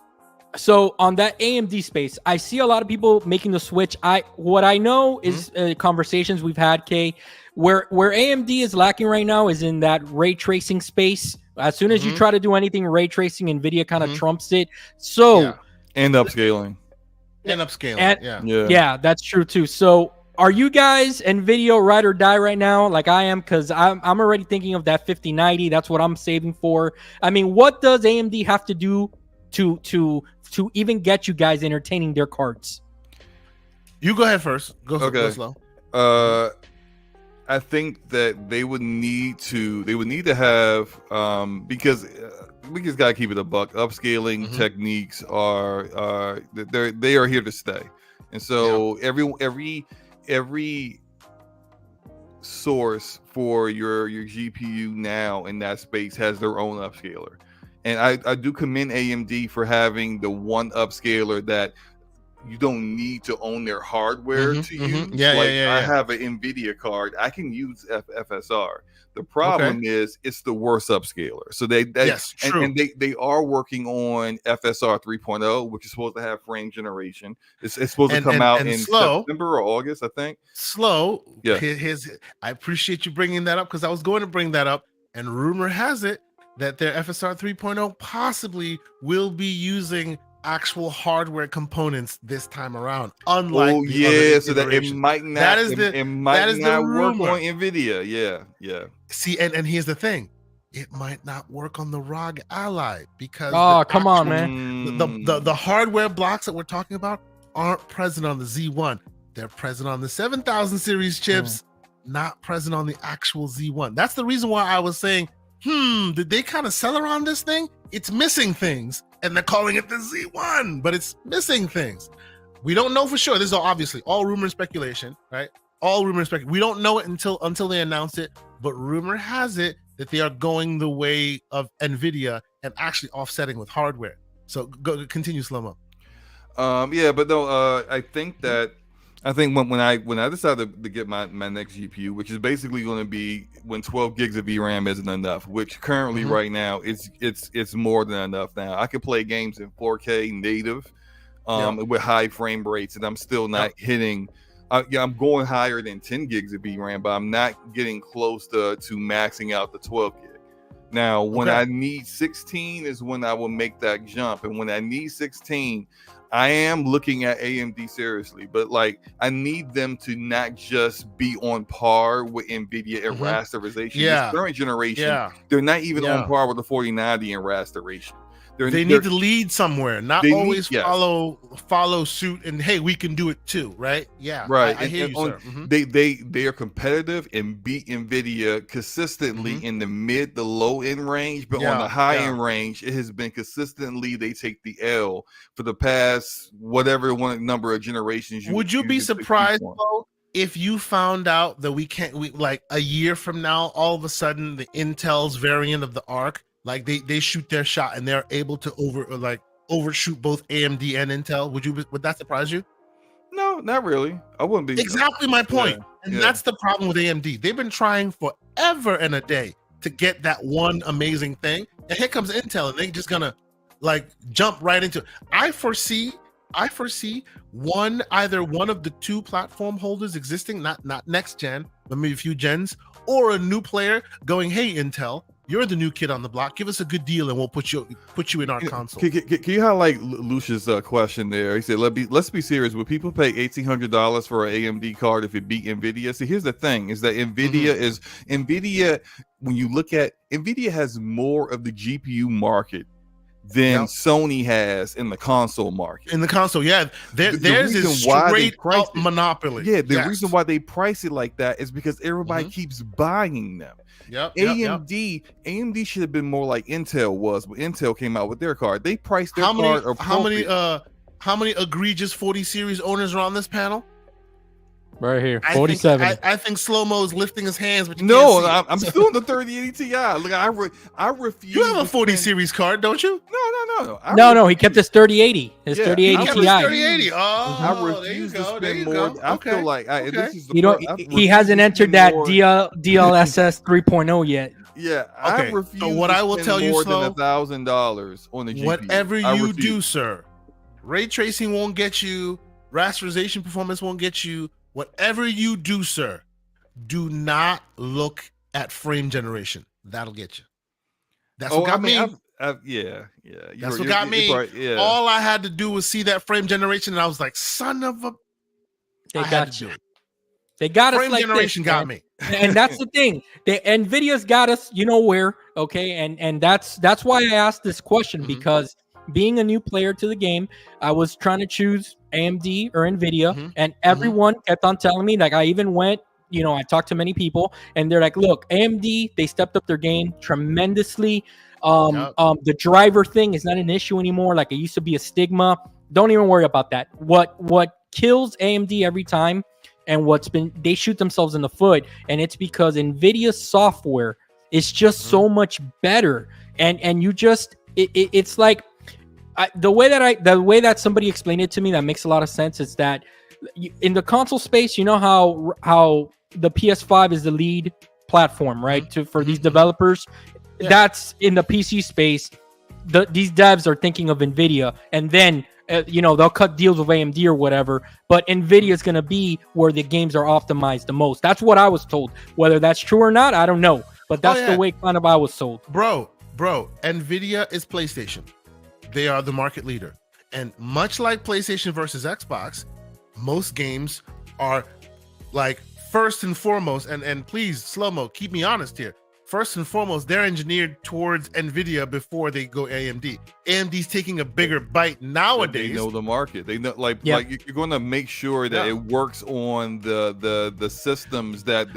S3: So on that AMD space, I see a lot of people making the switch. What I know is conversations we've had, Kay, where AMD is lacking right now is in that ray tracing space. As soon as you try to do anything ray tracing, NVIDIA kind of trumps it. So
S4: and upscaling.
S3: Yeah, that's true too. So are you guys NVIDIA ride or die right now, like I am? Because I'm already thinking of that 5090. That's what I'm saving for. I mean, what does AMD have to do to even get you guys entertaining their cards? You go ahead first. Go slow.
S4: I think that they would need to have because we just gotta keep it a buck. Upscaling techniques are they are here to stay, and so every source for your GPU now in that space has their own upscaler. And I do commend AMD for having the one upscaler that you don't need to own their hardware to use. I have an NVIDIA card. I can use FSR. The problem is it's the worst upscaler. So they are working on FSR 3.0, which is supposed to have frame generation. It's supposed to come out in September or August, I think.
S1: I appreciate you bringing that up because I was going to bring that up. And rumor has it that their FSR 3.0 possibly will be using actual hardware components this time around. Unlike
S4: so that it might not work on NVIDIA.
S1: See, and here's the thing. It might not work on the ROG Ally because
S3: come on, man.
S1: The hardware blocks that we're talking about aren't present on the Z1. They're present on the 7000 series chips, not present on the actual Z1. That's the reason why I was saying, did they kind of sell around this thing? It's missing things, and they're calling it the Z1, but it's missing things. We don't know for sure. This is obviously all rumor and speculation, right? All rumor and speculation. We don't know it until they announce it, but rumor has it that they are going the way of NVIDIA and actually offsetting with hardware. So continue, Slomo.
S4: I think when I decided to get my next GPU, which is basically going to be when 12 gigs of VRAM isn't enough, which currently right now it's more than enough. Now I can play games in 4K native with high frame rates, and I'm still not hitting. I'm going higher than 10 gigs of VRAM, but I'm not getting close to maxing out the 12 gig. Now, when I need 16 is when I will make that jump, and when I need 16, I am looking at AMD seriously, but like I need them to not just be on par with NVIDIA in rasterization. This current generation, they're not even on par with the 4090 in rasterization.
S1: They need to lead somewhere, not always follow suit. And hey, we can do it too, right? Yeah,
S4: right.
S1: I hear you, sir.
S4: They are competitive and beat NVIDIA consistently in the mid to low end range, but on the high end range, it has been consistently they take the L for the past whatever number of generations.
S1: Would you be surprised though if you found out that we like a year from now, all of a sudden the Intel's variant of the Arc, like they shoot their shot and they're able to overshoot both AMD and Intel? Would that surprise you?
S4: No, not really. I wouldn't be.
S1: Exactly my point. And that's the problem with AMD. They've been trying forever and a day to get that one amazing thing. And here comes Intel and they're just gonna like jump right into it. I foresee either one of the two platform holders existing, not next gen, but maybe a few gens, or a new player going, hey Intel, you're the new kid on the block. Give us a good deal, and we'll put you in our console.
S4: Can you highlight Lucia's question there? He said, "Let's be serious. Would people pay $1,800 for an AMD card if it beat NVIDIA?" See, here's the thing: is that NVIDIA. When you look at NVIDIA, has more of the GPU market than Sony has in the console market.
S1: In the console, there's this straight up monopoly.
S4: Yeah, the reason why they price it like that is because everybody keeps buying them. AMD should have been more like Intel was when Intel came out with their card. They priced their card appropriately.
S1: How many egregious 40 series owners are on this panel?
S3: Right here, 47.
S1: I think Slomo is lifting his hands, but
S4: I'm still in the 3080 Ti. Look, I refuse.
S1: You have a 40 series card, don't you?
S4: No.
S3: He kept his 3080. His 3080 Ti.
S1: 3080.
S4: I refuse to spend more. I feel like this is
S3: he hasn't entered that DLSS 3.0 yet.
S4: Yeah, I refuse.
S1: So what I will tell you,
S4: more than $1,000 on the GPU.
S1: Whatever you do, sir, ray tracing won't get you. Rasterization performance won't get you. Whatever you do, sir, do not look at frame generation. That'll get you. That's what got me. That's what got me.
S4: Right,
S1: all I had to do was see that frame generation, and I was like, "Son of a!"
S3: They got you. They got us.
S1: Frame generation got me,
S3: and that's the thing. Nvidia's got us. You know where? Okay, and that's why I asked this question because being a new player to the game, I was trying to choose AMD or NVIDIA, and everyone kept on telling me, like I even went, I talked to many people, and they're like, look, AMD, they stepped up their game tremendously. The driver thing is not an issue anymore. Like it used to be a stigma. Don't even worry about that. What kills AMD every time, and they shoot themselves in the foot, and it's because NVIDIA's software is just so much better, and you just it's like. The way that somebody explained it to me that makes a lot of sense is that in the console space, you know how the PS5 is the lead platform, right? For these developers, that's in the PC space. These devs are thinking of NVIDIA, and then they'll cut deals with AMD or whatever. But NVIDIA is going to be where the games are optimized the most. That's what I was told. Whether that's true or not, I don't know. But that's the way kind of I was sold.
S1: Bro, NVIDIA is PlayStation. They are the market leader. And much like PlayStation versus Xbox, most games are like first and foremost, and please, Slomo, keep me honest here. First and foremost, they're engineered towards NVIDIA before they go AMD. AMD's taking a bigger bite nowadays.
S4: They know the market. They know like you're going to make sure that it works on the systems that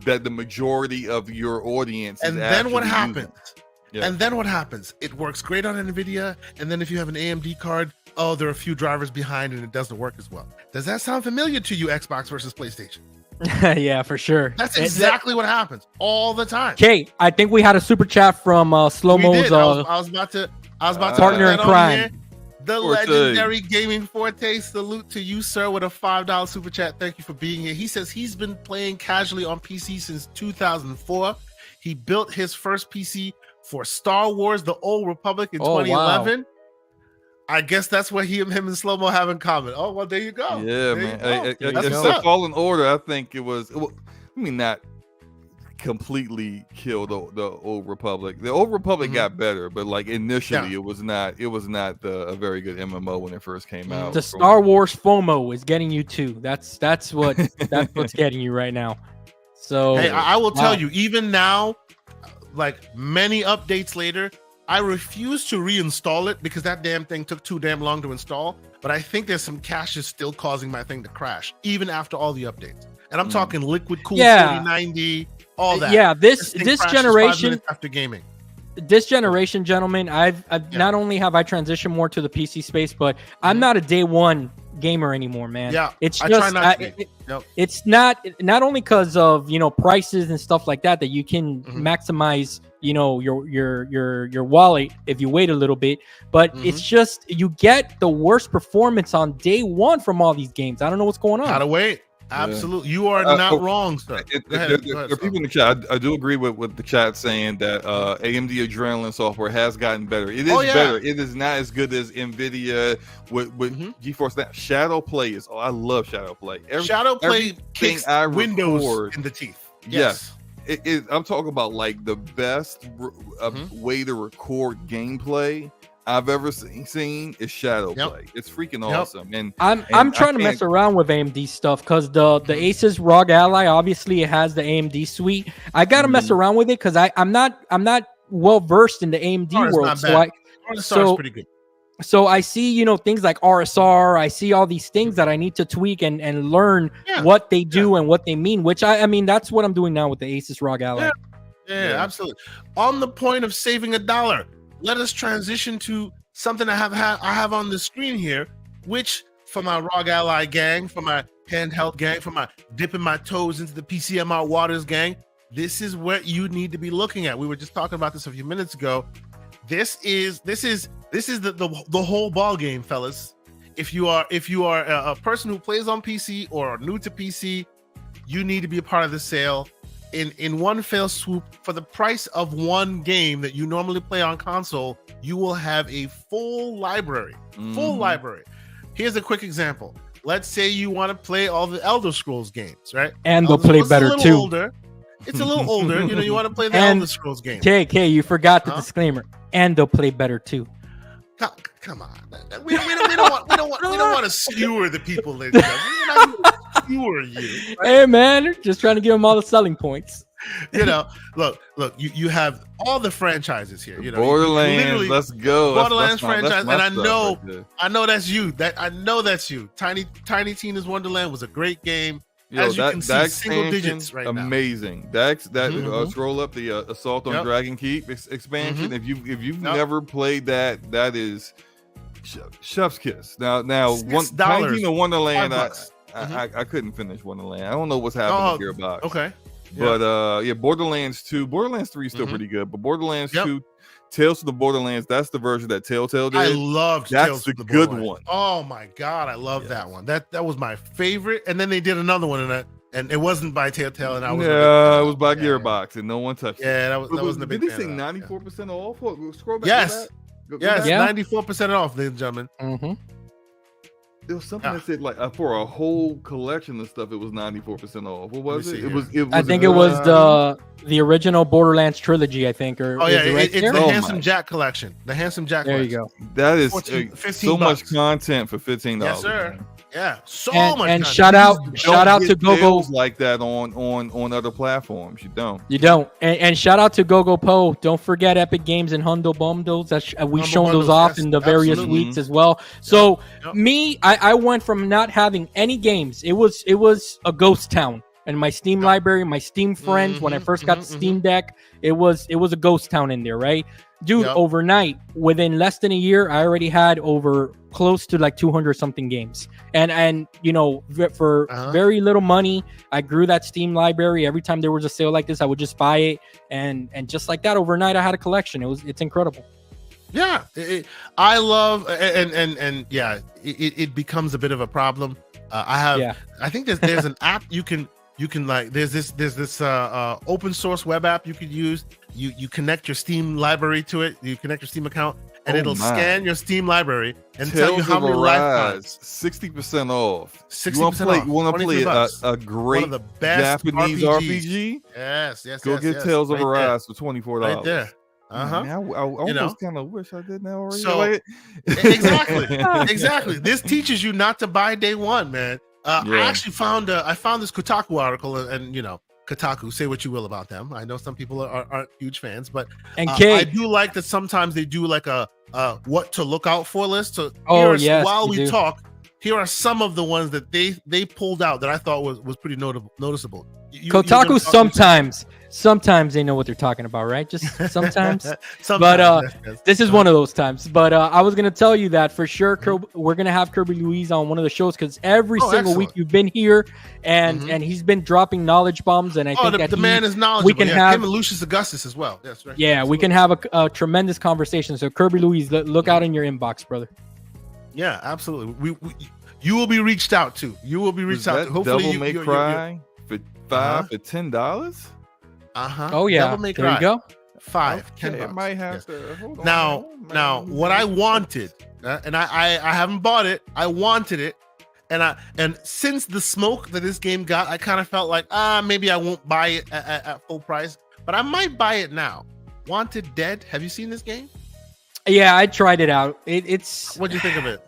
S4: the majority of your audience
S1: and
S4: is
S1: then what
S4: using.
S1: happens? And then what happens? It works great on NVIDIA, and then if you have an AMD card, there are a few drivers behind and it doesn't work as well. Does that sound familiar to you, Xbox versus PlayStation?
S3: Yeah, for sure.
S1: That's exactly what happens all the time.
S3: Okay, I think we had a super chat from Slomo's
S1: I was about to
S3: partner in crime.
S1: The legendary Gaming Forte, salute to you, sir, with a $5 super chat. Thank you for being here. He says he's been playing casually on PC since 2004. He built his first PC for Star Wars: The Old Republic in 2011. I guess that's what him and Slomo have in common. Oh well, there you go.
S4: Yeah, man.
S1: That's
S4: so Fallen Order, I think it was. I mean, not completely killed the Old Republic. The Old Republic got better, but like initially, it was not a very good MMO when it first came out.
S3: The Star Wars FOMO is getting you too. That's what's getting you right now. So
S1: hey, I will tell you, even now, like many updates later, I refuse to reinstall it because that damn thing took too damn long to install. But I think there's some caches still causing my thing to crash, even after all the updates. And I'm talking liquid cool 3090, all that.
S3: Yeah, this generation
S1: after gaming.
S3: This generation, gentlemen, I've not only have I transitioned more to the PC space, but I'm not a day one gamer anymore, man.
S1: Yeah,
S3: it's just it's not only because of prices and stuff like that you can maximize your wallet if you wait a little bit, but it's just you get the worst performance on day one from all these games. I don't know what's going on.
S1: Gotta wait. Absolutely, you are not wrong, sir.
S4: There are people in the chat. I do agree with the chat saying that AMD Adrenalin software has gotten better. It is better. It is not as good as NVIDIA with GeForce Now. Shadow Play is. I love Shadow Play.
S1: Shadow Play kicks Windows in the teeth. Yes.
S4: I'm talking about like the best way to record gameplay I've ever seen is Shadow Play. It's freaking awesome. And
S3: I'm trying to mess around with AMD stuff because the Asus ROG Ally, obviously it has the AMD suite. I gotta mess around with it because I'm not well versed in the AMD world. So pretty good. So I see things like RSR. I see all these things that I need to tweak and learn what they do and what they mean. Which I mean that's what I'm doing now with the Asus ROG Ally.
S1: Yeah, absolutely. On the point of saving $1. Let us transition to something I have on the screen here, which for my ROG Ally gang, for my Handheld gang, for my dipping my toes into the PCMR waters gang, this is what you need to be looking at. We were just talking about this a few minutes ago. This is the whole ball game, fellas. If you are a person who plays on PC or are new to PC, you need to be a part of the sale. In one fell swoop, for the price of one game that you normally play on console, you will have a full library. Here's a quick example. Let's say you want to play all the Elder Scrolls games, right?
S3: And they'll play better too.
S1: Older. It's a little older. You want to play the Elder Scrolls game.
S3: KK, you forgot the disclaimer. And they'll play better too.
S1: Come on. We don't want to skewer the people, ladies and gentlemen. We're not skewer you. Right?
S3: Hey man, just trying to give them all the selling points.
S1: Look, you have all the franchises here.
S4: Borderlands, let's go.
S1: Borderlands franchise, and I know that's you. I know that's you. Tiny Tina's Wonderland was a great game. As you can see, single digits right
S4: amazing.
S1: now.
S4: Scroll up the Assault on Dragon Keep expansion. If you've never played that, that is chef's kiss. Now Tiny Tina Wonderland, I couldn't finish Wonderland. I don't know what's happening to Gearbox.
S1: Okay.
S4: But Borderlands 2, Borderlands 3 is still pretty good, but Borderlands 2, Tales of the Borderlands, that's the version that Telltale did.
S1: I loved
S4: that's the good one.
S1: Oh my god, I love that one. That was my favorite. And then they did another one and it wasn't by Telltale, and I was
S4: it was by Gearbox, and no one touched it.
S1: Yeah, that wasn't a big fan.
S4: Did they say 94% off? Scroll back.
S1: Yes. Yes, 94% off, ladies and gentlemen.
S4: There was something that said like for a whole collection of stuff, it was 94% off. What was it? It was.
S3: I think it was the original Borderlands trilogy. I think. Or
S1: it's the Handsome Jack collection. The Handsome Jack.
S3: There
S1: collection.
S3: You go.
S4: That is so much content for $15.
S1: Yes, sir. Man. Yeah, so much.
S3: And shout out to GoGo
S4: like that on other platforms. You don't.
S3: And shout out to GoGo Po. Don't forget Epic Games and Handheld bundles. We've shown those off in the various weeks as well. So me, I went from not having any games. It was a ghost town. And my Steam library, my Steam friends, when I first got the Steam Deck, it was a ghost town in there, right? Dude, overnight, within less than a year, I already had over close to like 200 something games. And for very little money, I grew that Steam library. Every time there was a sale like this, I would just buy it. And just like that, overnight, I had a collection. It's incredible.
S1: Yeah, I love it becomes a bit of a problem. I think there's an app you can like there's this open source web app you could use. You connect your Steam library to it. You connect your Steam account, and it'll scan your Steam library and
S4: Tales
S1: tell you how many lifetimes.
S4: 60% off.
S1: 60% off.
S4: You want to play a great
S1: one of the best
S4: Japanese RPG?
S1: Yes.
S4: Go get Tales of Arise for $24.
S1: Right there.
S4: Man, I almost kind of wish I did that already.
S1: So exactly. This teaches you not to buy day one, man. I actually found this Kotaku article, and Kotaku, say what you will about them. I know some people aren't huge fans, but I do like that sometimes they do like a what to look out for list. So while we talk, here are some of the ones that they pulled out that I thought was pretty noticeable.
S3: Kotaku sometimes they know what they're talking about, right? Just sometimes. But this is one of those times. But I was gonna tell you that for sure, we're gonna have Kirby Louise on one of the shows because every single week you've been here, and he's been dropping knowledge bombs, and I think that
S1: the man is knowledgeable.
S3: We can have
S1: him and Lucius Augustus as well. That's right.
S3: Yeah, we can have a tremendous conversation. So Kirby Louise, look out in your inbox, brother.
S1: Yeah, absolutely. You will be reached out to. You will be reached out to. Hopefully,
S4: Devil May Cry for $5 for $10.
S3: Oh yeah.
S1: Devil May Cry.
S3: There you go.
S1: $5,
S4: $10.
S1: $10.
S4: I might have to. Hold on,
S1: now, what I wanted, and I haven't bought it. I wanted it, and since the smoke that this game got, I kind of felt like maybe I won't buy it at full price, but I might buy it now. Wanted Dead. Have you seen this game?
S3: Yeah, I tried it out. It's.
S1: What'd you think of it?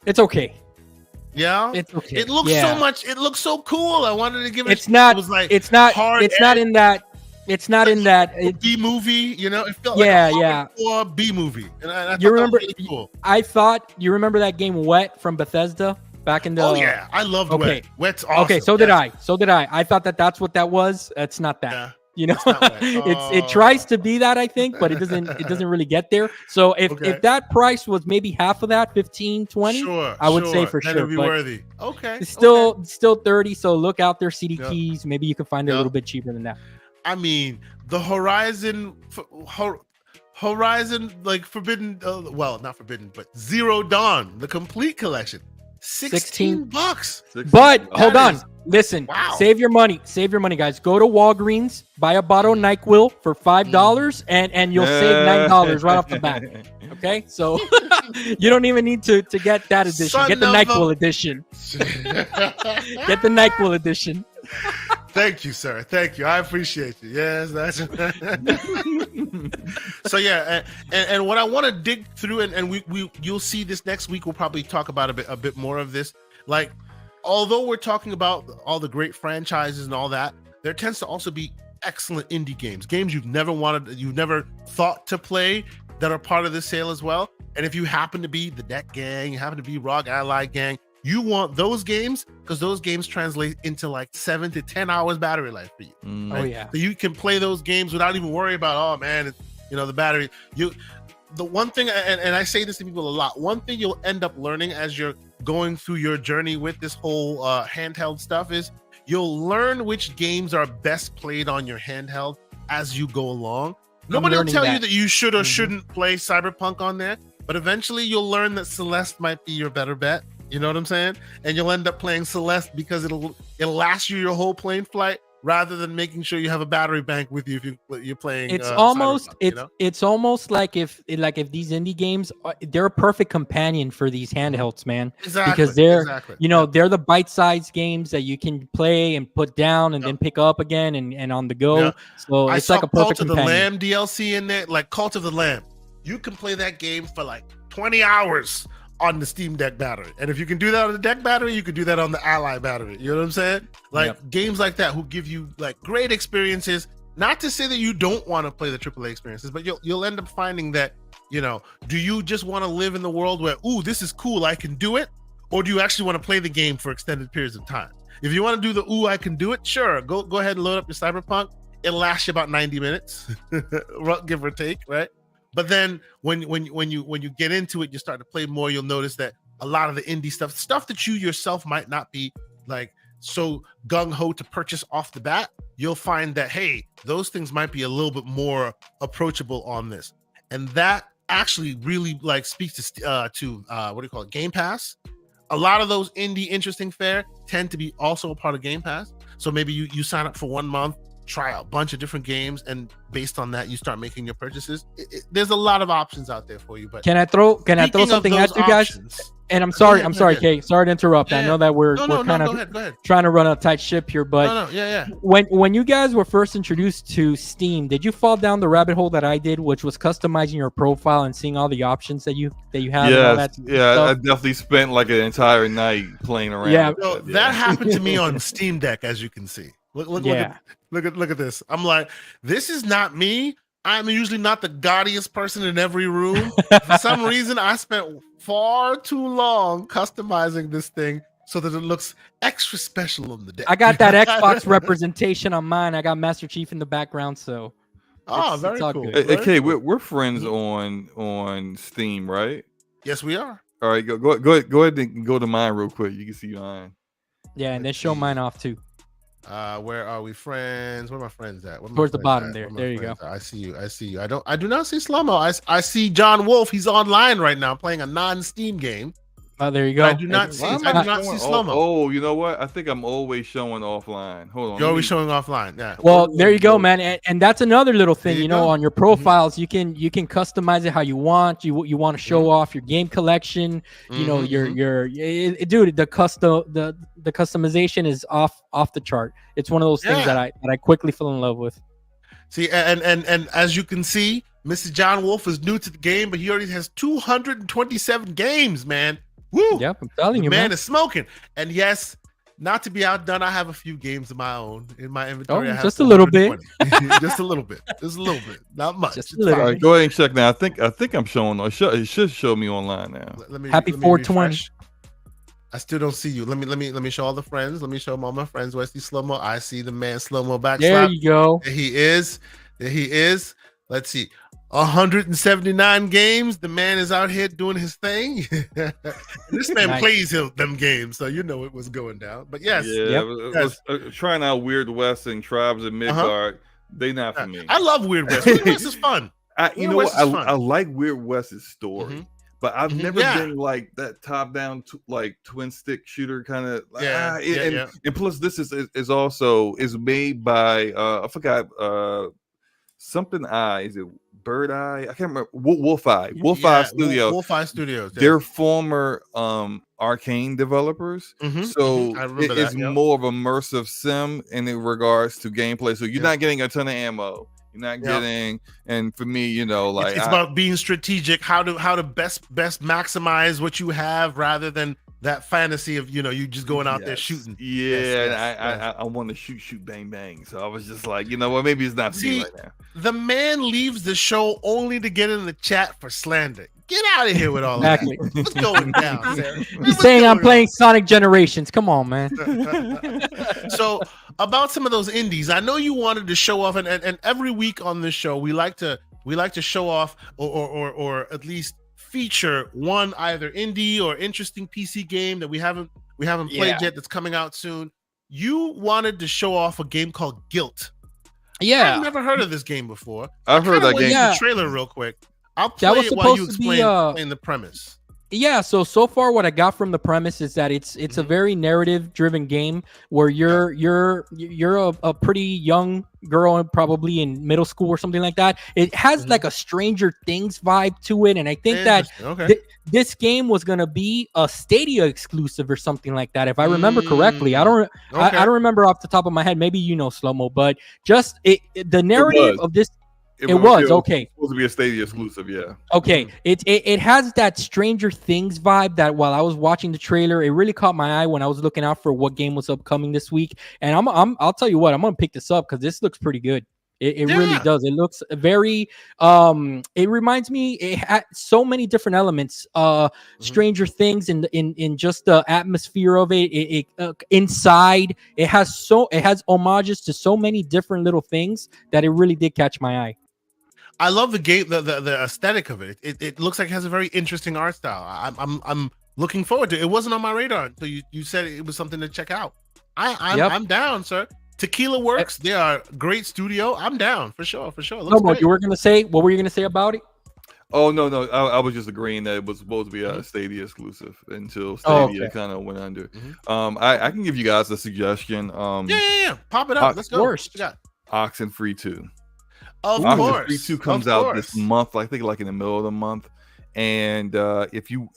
S3: It's okay.
S1: Yeah,
S3: it's okay.
S1: It looks so much. It looks so cool. I wanted to give it.
S3: It's not.
S1: It was like
S3: it's not.
S1: hard
S3: it's not in that. It's not in that
S1: B movie. It felt
S3: like
S1: a B movie. And I
S3: you remember?
S1: Really cool.
S3: You remember that game Wet from Bethesda back in the.
S1: Oh yeah, I loved Wet. Wet's awesome.
S3: Okay, so did I. I thought that's what that was. It's not that. Yeah. It tries to be that, I think, but it doesn't really get there. So if that price was maybe half of that, 15, 20, I would say for sure.
S1: It'd be worthy. Okay.
S3: It's still 30, so look out there, CD Keys. Maybe you can find it a little bit cheaper than that.
S1: I mean, the Horizon like Forbidden, not Forbidden, but Zero Dawn, the complete collection. $16.
S3: But hold on. Listen, save your money, guys. Go to Walgreens, buy a bottle of NyQuil for $5, and you'll save $9 right off the bat. Okay, so you don't even need to get that edition. Get the NyQuil edition. Get the NyQuil edition.
S1: Thank you, sir. Thank you. I appreciate you. Yes, that's. So yeah, and what I want to dig through, and you'll see this next week. We'll probably talk about a bit more of this. Like, although we're talking about all the great franchises and all that, there tends to also be excellent indie games you've never thought to play that are part of this sale as well. And if you happen to be the Deck Gang, you happen to be Rogue Ally Gang, you want those games because those games translate into like 7 to 10 hours battery life for you. Right?
S3: Oh yeah.
S1: So you can play those games without even worrying about, the battery. The one thing, and I say this to people a lot, one thing you'll end up learning as you're going through your journey with this whole handheld stuff is you'll learn which games are best played on your handheld as you go along. Nobody will tell you that you should or shouldn't play Cyberpunk on there, but eventually you'll learn that Celeste might be your better bet. You know what I'm saying? And you'll end up playing Celeste because it'll last you your whole plane flight rather than making sure you have a battery bank with you if you're playing.
S3: It's almost it's almost like if these indie games they're a perfect companion for these handhelds, man.
S1: Exactly.
S3: Because they're they're the bite-sized games that you can play and put down and then pick up again and on the go. So it's like a perfect companion.
S1: Cult of the Lamb DLC in there, like Cult of the Lamb. You can play that game for like 20 hours on the Steam Deck battery. And if you can do that on the Deck battery, you can do that on the Ally battery. You know what I'm saying? Like games like that who give you like great experiences. Not to say that you don't want to play the AAA experiences, but you'll end up finding that, do you just want to live in the world where, this is cool, I can do it? Or do you actually want to play the game for extended periods of time? If you want to do the, I can do it, sure. Go ahead and load up your Cyberpunk. It'll last you about 90 minutes, give or take, right? But then when you get into it, you start to play more, you'll notice that a lot of the indie stuff that you yourself might not be like so gung-ho to purchase off the bat, you'll find that, hey, those things might be a little bit more approachable on this. And that actually really like speaks to Game Pass. A lot of those indie interesting fare tend to be also a part of Game Pass. So maybe you sign up for 1 month try a bunch of different games, and based on that, you start making your purchases. There's a lot of options out there for you. But
S3: can I throw something at you guys? And I'm sorry, Kay. Sorry to interrupt. I know that we're kind of trying to run a tight ship here, but when you guys were first introduced to Steam, did you fall down the rabbit hole that I did, which was customizing your profile and seeing all the options that you have?
S4: Yes, I definitely spent like an entire night playing around.
S3: Yeah,
S1: that happened to me on Steam Deck, as you can see. Look at this. I'm like, this is not me. I'm usually not the gaudiest person in every room. For some reason, I spent far too long customizing this thing so that it looks extra special on the deck.
S3: I got that Xbox representation on mine. I got Master Chief in the background, so
S1: very cool.
S4: Okay, we're friends on Steam, right?
S1: Yes, we are.
S4: All right, go ahead and go to mine real quick. You can see mine.
S3: Yeah, and then show mine off too.
S1: Where are we friends? Where are my friends at?
S3: Towards the bottom there. There you go.
S1: I see you. I do not see Slomo. I see John Wolf. He's online right now playing a non-Steam game.
S3: Oh, there you go.
S1: I do not see Slomo.
S4: Oh, you know what? I think I'm always showing offline. Hold on.
S1: You're always showing offline. Yeah.
S3: Well, there you go, man. And that's another little thing, you know, on your profiles, you can customize it how you want. You want to show off your game collection. You know, dude, the customization is off the chart. It's one of those things that I quickly fell in love with.
S1: See, and as you can see, Mr. John Wolf is new to the game, but he already has 227 games, man. Woo!
S3: Yep, I'm telling you,
S1: man is smoking. And yes, not to be outdone, I have a few games of my own in my inventory.
S3: Just a little bit.
S1: Just a little bit. Not much.
S4: All right, go ahead and check now. I think I'm showing. It should show me online now.
S3: Happy 420.
S1: I still don't see you. Let me show all the friends. Let me show all my friends. Where's the Slomo? I see the man Slomo back.
S3: There you go.
S1: There he is. Let's see. 179 games. The man is out here doing his thing. This man plays them games, so you know it was going down. But yes,
S4: trying out Weird West and Tribes of Midgard. They not for me.
S1: I love Weird West. Weird West is fun.
S4: I like Weird West's story, but I've never been like that top-down like twin stick shooter kind of. And plus, this is also made by I forgot something is it Bird Eye? I can't remember. Wolf Eye Studios.
S1: Wolf Eye Studios. Yeah.
S4: They're former Arcane developers, so it's more of immersive sim in regards to gameplay. So you're not getting a ton of ammo. You're not getting, and for me, you know, like
S1: it's about being strategic, how to best maximize what you have rather than that fantasy of, you know, you just going out there shooting.
S4: I want to shoot bang bang. So I was just like, you know what, maybe it's not for me right now.
S1: The man leaves the show only to get in the chat for slander. Get out of here with all that. What's going down, Sarah?
S3: He's saying I'm playing Sonic Generations. Come on, man.
S1: So about some of those indies, I know you wanted to show off, and every week on this show, we like to show off or at least feature one either indie or interesting PC game that we haven't played yet that's coming out soon. You wanted to show off a game called Guilt.
S3: Yeah,
S1: I've never heard of this game before.
S4: I've heard that game.
S1: The trailer real quick. I'll play it while you explain the premise.
S3: Yeah, so far what I got from the premise is that it's a very narrative driven game where you're a pretty young girl, probably in middle school or something like that. It has like a Stranger Things vibe to it, and I think that this game was gonna be a Stadia exclusive or something like that, if I remember correctly. I don't remember off the top of my head. Maybe you know, Slomo, but just the narrative of this. It was okay.
S4: Supposed to be a Stadia exclusive, yeah.
S3: Okay, it has that Stranger Things vibe that while I was watching the trailer, it really caught my eye when I was looking out for what game was upcoming this week. And I'll tell you what, I'm gonna pick this up because this looks pretty good. It really does. It looks very. It reminds me. It had so many different elements. Stranger Things in just the atmosphere of it. Inside it has homages to so many different little things that it really did catch my eye.
S1: I love the game, the aesthetic of it. It looks like it has a very interesting art style. I'm looking forward to it. It wasn't on my radar until you said it was something to check out. I'm down, sir. Tequila Works, they are a great studio. I'm down for sure.
S3: No, what you were gonna say? What were you gonna say about it?
S4: Oh no, I was just agreeing that it was supposed to be a Stadia exclusive until Stadia kind of went under. I can give you guys a suggestion.
S1: Yeah. Pop it up. Let's go.
S3: Worst.
S4: Oxenfree 2.
S1: Of
S4: Oxenfree
S1: course.
S4: 2 comes out this month. I think like in the middle of the month. And if you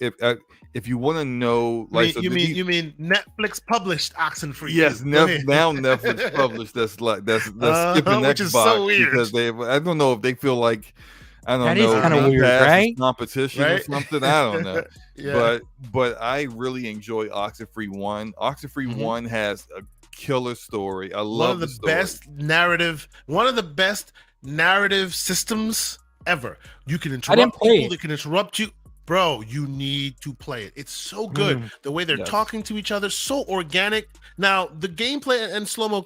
S4: want to know, like,
S1: you mean Netflix published Oxenfree?
S4: Yes, now Netflix published that's skipping
S1: which
S4: Xbox
S1: is so weird
S4: because I don't know if they feel like
S3: that is kind of weird, right?
S4: Competition or something. I don't know. But I really enjoy Oxenfree 1. Oxenfree 1 has a killer story. I love
S1: one of the best narrative systems ever. You can interrupt people, they can interrupt you. Bro, you need to play it. It's so good. The way they're talking to each other, so organic. Now, the gameplay, and Slomo,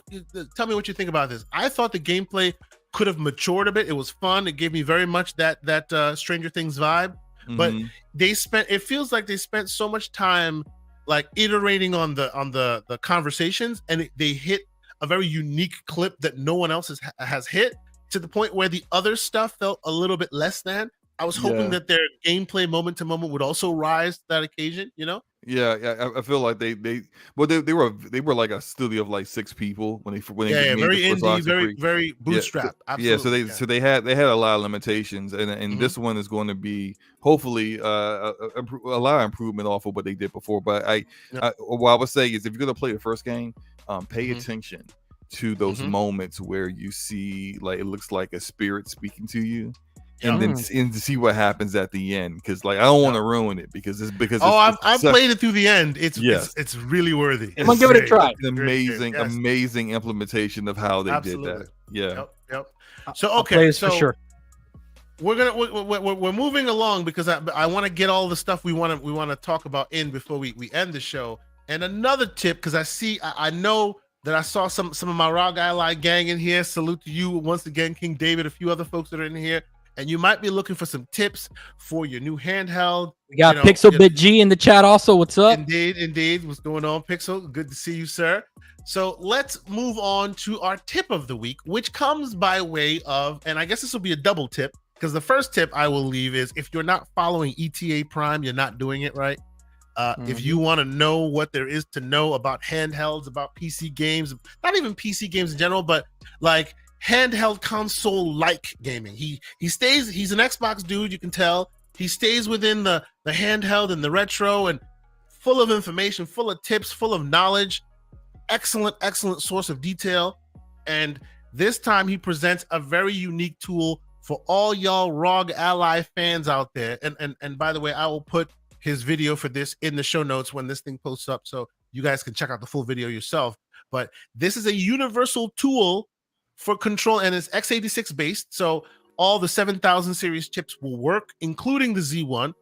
S1: tell me what you think about this. I thought the gameplay could have matured a bit. It was fun. It gave me very much that Stranger Things vibe. But it feels like they spent so much time like iterating on the conversations, and they hit a very unique clip that no one else has hit, to the point where the other stuff felt a little bit less than. I was hoping that their gameplay moment to moment would also rise to that occasion, you know?
S4: Yeah, I feel like they were like a studio of like 6 people when they made
S1: very
S4: the first
S1: indie, very bootstrap. Absolutely.
S4: Yeah, so they had a lot of limitations, and this one is going to be hopefully a lot of improvement off of what they did before. But what I would say is, if you're going to play the first game, pay attention to those moments where you see, like, it looks like a spirit speaking to you. And then to see what happens at the end, because like I don't want to ruin it because I've
S1: played it through the end. It's really worthy.
S3: I'm gonna give it a try.
S4: An amazing implementation of how they did that. Yeah.
S1: Yep. So okay,
S3: for sure.
S1: We're moving along because I want to get all the stuff we want to talk about in before we end the show. And another tip, because I know that I saw some of my ROG Ally gang in here. Salute to you once again, King David, a few other folks that are in here. And you might be looking for some tips for your new handheld.
S3: We got Pixel Bit G in the chat also. What's up?
S1: Indeed. What's going on, Pixel? Good to see you, sir. So let's move on to our tip of the week, which comes by way of, and I guess this will be a double tip, because the first tip I will leave is, if you're not following ETA Prime, you're not doing it right. If you want to know what there is to know about handhelds, about PC games, not even PC games in general, but like handheld console-like gaming. He's an Xbox dude, you can tell. He stays within the handheld and the retro, and full of information, full of tips, full of knowledge. Excellent source of detail. And this time he presents a very unique tool for all y'all ROG Ally fans out there. And by the way, I will put his video for this in the show notes when this thing posts up, so you guys can check out the full video yourself. But this is a universal tool for control, and it's x86 based, so all the 7000 series chips will work, including the Z1.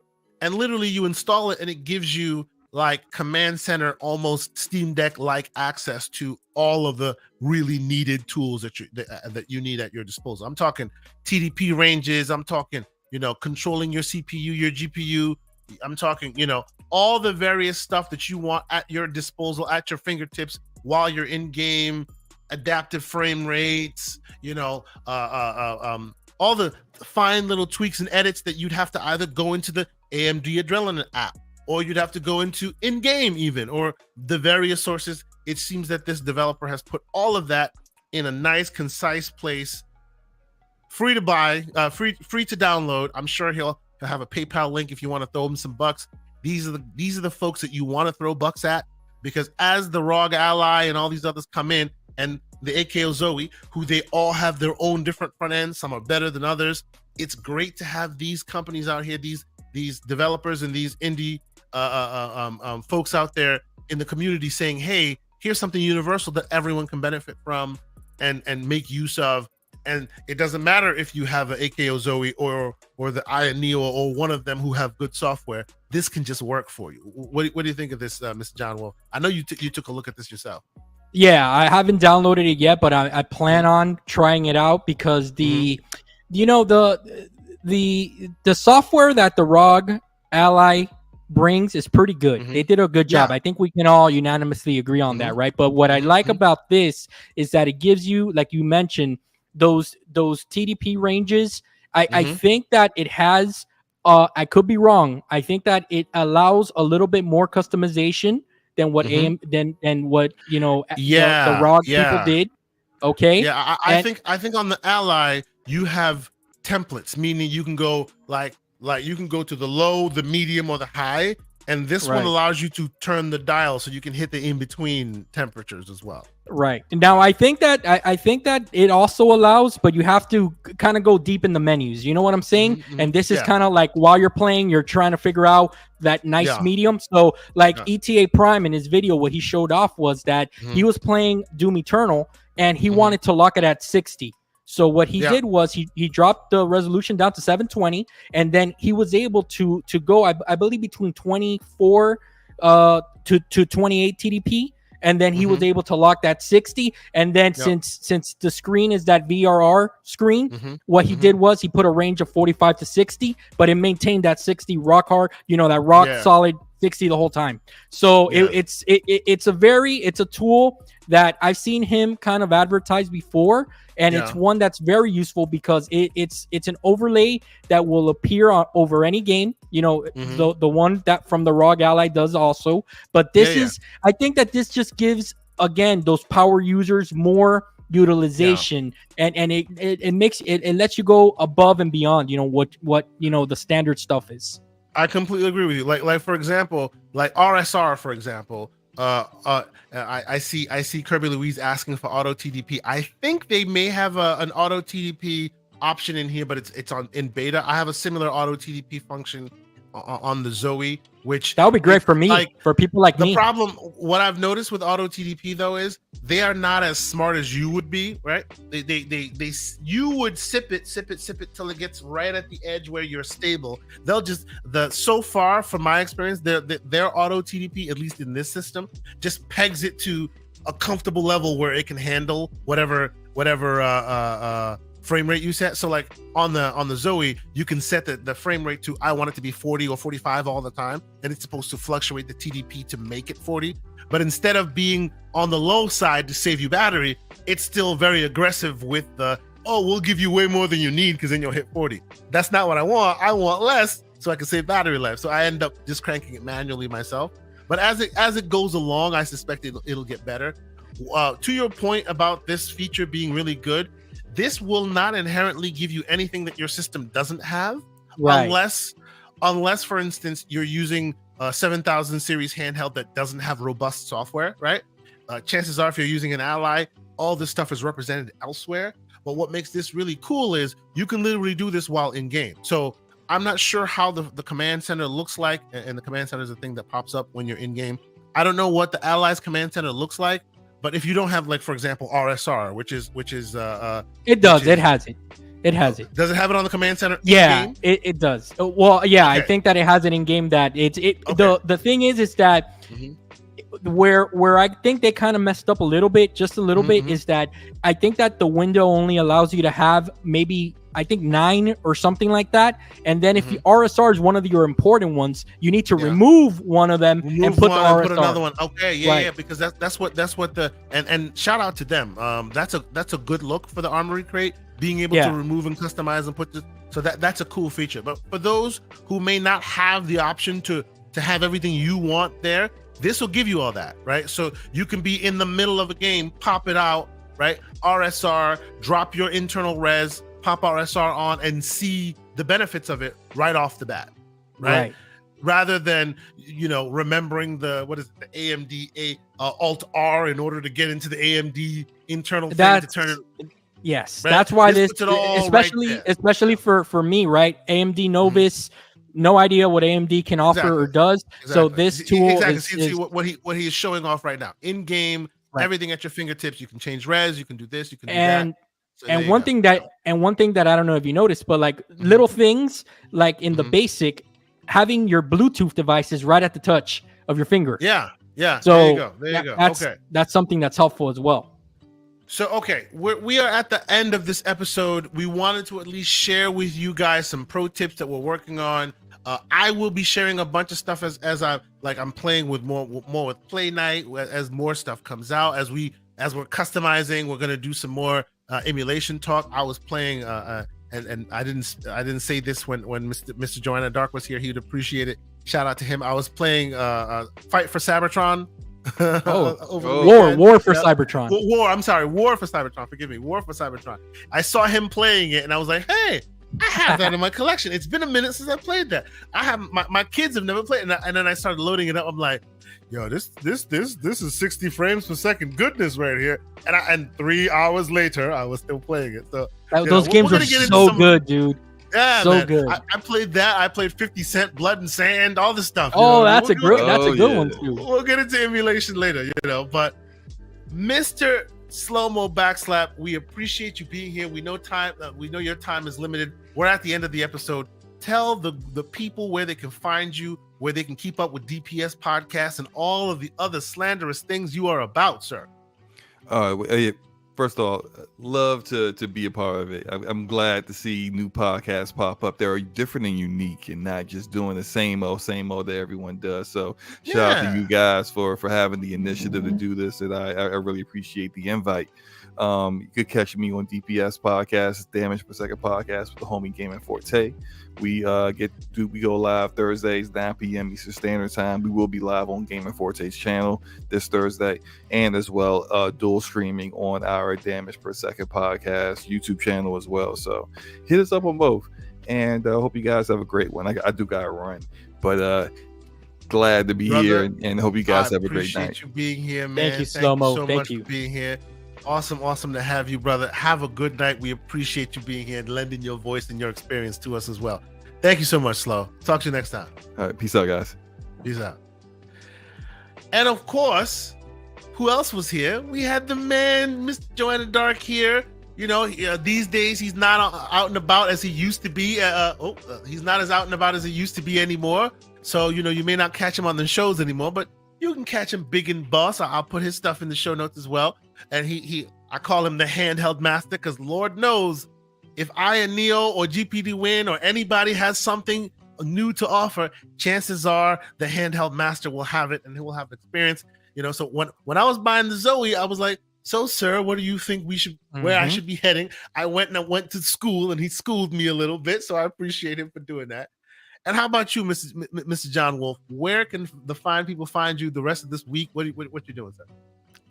S1: And literally you install it and it gives you like command center, almost Steam Deck like access to all of the really needed tools that you need at your disposal. I'm talking TDP ranges, I'm talking controlling your CPU, your GPU, I'm talking all the various stuff that you want at your disposal, at your fingertips while you're in game. Adaptive frame rates, all the fine little tweaks and edits that you'd have to either go into the AMD Adrenaline app, or you'd have to go into in-game even, or the various sources. It seems that this developer has put all of that in a nice, concise place, free to buy, free to download. I'm sure he'll have a PayPal link if you want to throw him some bucks. These are the folks that you want to throw bucks at, because as the ROG Ally and all these others come in, and the AKO Zoe, who they all have their own different front ends, some are better than others. It's great to have these companies out here, these developers and these indie folks out there in the community saying, hey, here's something universal that everyone can benefit from and make use of. And it doesn't matter if you have an AKO Zoe or the Aya Neo or one of them who have good software. This can just work for you. What do you think of this, Mr. John Wolf? I know you took a look at this yourself.
S3: Yeah, I haven't downloaded it yet, but I plan on trying it out, because the software that the ROG Ally brings is pretty good. They did a good job. I think we can all unanimously agree on that, right? But what I like about this is that it gives you, like you mentioned, those TDP ranges. I think that it has, I could be wrong, I think that it allows a little bit more customization than what the ROG people did. Okay.
S1: Yeah, I think on the Ally you have templates, meaning you can go like you can go to the low, the medium, or the high, and this one allows you to turn the dial so you can hit the in between temperatures as well.
S3: Right. Now I think that it also allows, but you have to kind of go deep in the menus. You know what I'm saying? And this is kind of like while you're playing, you're trying to figure out that nice medium. So like ETA Prime in his video, what he showed off was that he was playing Doom Eternal and he wanted to lock it at 60. So what he did was he dropped the resolution down to 720, and then he was able to go, I believe, between 24 to 28 TDP. And then he was able to lock that 60. And then since the screen is that VRR screen, what he did was he put a range of 45 to 60, but it maintained that 60 rock hard, that rock solid 60 the whole time. So it's a tool that I've seen him kind of advertise before. And it's one that's very useful because it's an overlay that will appear over any game. The one that from the ROG Ally does also. But this I think that this just gives, again, those power users more utilization, and it makes it lets you go above and beyond what the standard stuff is.
S1: I completely agree with you. Like for example, like RSR, for example. I see Kirby Louise asking for auto TDP. I think they may have an auto TDP option in here, but it's in beta. I have a similar auto TDP function on the Zoe, which
S3: that would be great for me, for people like me.
S1: The problem, what I've noticed with auto TDP though, is they are not as smart as you would be, right? You would sip it till it gets right at the edge where you're stable. They'll just so far from my experience, their auto TDP, at least in this system, just pegs it to a comfortable level where it can handle whatever frame rate you set. So like on the Zoe, you can set the frame rate to, I want it to be 40 or 45 all the time, and it's supposed to fluctuate the TDP to make it 40. But instead of being on the low side to save you battery, it's still very aggressive with we'll give you way more than you need because then you'll hit 40. That's not what I want. I want less so I can save battery life. So I end up just cranking it manually myself. But as it goes along, I suspect it'll get better. To your point about this feature being really good, this will not inherently give you anything that your system doesn't have, unless, for instance, you're using a 7000 series handheld that doesn't have robust software, right? Chances are, if you're using an Ally, all this stuff is represented elsewhere. But what makes this really cool is you can literally do this while in game. So I'm not sure how the command center looks like, and the command center is a thing that pops up when you're in game. I don't know what the Ally's command center looks like. But if you don't have, like, for example, RSR, which is
S3: it does. It has it. It has it.
S1: Does it have it on the command center?
S3: Yeah, it does. Well, yeah, okay. I think that it has it in game. That okay. The thing is that where I think they kind of messed up a little bit, just a little bit, is that I think that the window only allows you to have maybe, I think, 9 or something like that. And then if the RSR is one of your important ones, you need to remove one of them and put the RSR.
S1: Put another one. Okay, yeah, because that's what the and shout out to them. That's a good look for the Armory crate, being able to remove and customize and put so that's a cool feature. But for those who may not have the option to have everything you want there, this will give you all that, right? So you can be in the middle of a game, pop it out, right? RSR, drop your internal res, pop RSR on, and see the benefits of it right off the bat, right? Rather than remembering the AMD Alt R in order to get into the AMD internal thing to turn it.
S3: Yes, right? That's why this especially for me, right? AMD Novus. No idea what AMD can offer or does. So this tool
S1: is what he is showing off right now. In game, everything at your fingertips. You can change res, you can do this, you can do that. So and one thing that
S3: I don't know if you noticed, but like little things like in the basic, having your Bluetooth devices right at the touch of your finger.
S1: Yeah.
S3: So
S1: there you go.
S3: That's something that's helpful as well.
S1: So, okay, we are at the end of this episode. We wanted to at least share with you guys some pro tips that we're working on. I will be sharing a bunch of stuff as I'm playing with more with Play Night, as more stuff comes out. As we're customizing, we're gonna do some more emulation talk. I was playing and I didn't say this when Mr. Joanna Dark was here. He would appreciate it. Shout out to him. I was playing Fight for Cybertron
S3: War for Cybertron.
S1: I'm sorry, War for Cybertron. Forgive me, War for Cybertron. I saw him playing it, and I was like, hey, I have that in my collection. It's been a minute since I played that. I have my kids have never played it, and then I started loading it up. I'm like, yo, this is 60 frames per second goodness right here. And 3 hours later, I was still playing it. So
S3: those games are so good, dude.
S1: Yeah,
S3: so
S1: man.
S3: good.
S1: I played that. I played 50 Cent, Blood and Sand, all this stuff.
S3: That's a good one too.
S1: We'll get into emulation later, But Mr. Slomo Backslap, we appreciate you being here. We know your time is limited. We're at the end of the episode. Tell the people where they can find you, where they can keep up with DPS podcasts and all of the other slanderous things you are about, sir.
S4: First of all, love to be a part of it. I'm glad to see new podcasts pop up that are different and unique and not just doing the same old that everyone does. So shout out to you guys for having the initiative to do this, and I really appreciate the invite. You could catch me on DPS podcast, Damage Per Second podcast with the homie Gaming Forte. We go live Thursdays 9 p.m. Eastern Standard Time. We will be live on Gaming Forte's channel this Thursday, and as well dual streaming on our Damage Per Second podcast YouTube channel as well. So hit us up on both, and I hope you guys have a great one. I do gotta run, but glad to be here, and hope you guys have a great night.
S1: Appreciate you being here, man.
S3: Thank you, Slomo.
S1: Thank you so much for being here. Awesome to have you, brother. Have a good night. We appreciate you being here and lending your voice and your experience to us as well. Thank you so much, Slow. Talk to you next time.
S4: All right, peace out, guys.
S1: Peace out. And of course, who else was here? We had the man, Mr. Joanna Dark here. These days he's not out and about as he used to be. He's not as out and about as he used to be anymore. So, you may not catch him on the shows anymore, but you can catch him big and boss. I'll put his stuff in the show notes as well. And I call him the handheld master, because Lord knows if I and Neo or GPD Win or anybody has something new to offer, chances are the handheld master will have it, and he will have experience. So when I was buying the Zoe, I was like, so sir, what do you think where I should be heading? I went to school, and he schooled me a little bit, so I appreciate him for doing that. And how about you, Mr. John Wolf? Where can the fine people find you the rest of this week? What you doing, sir?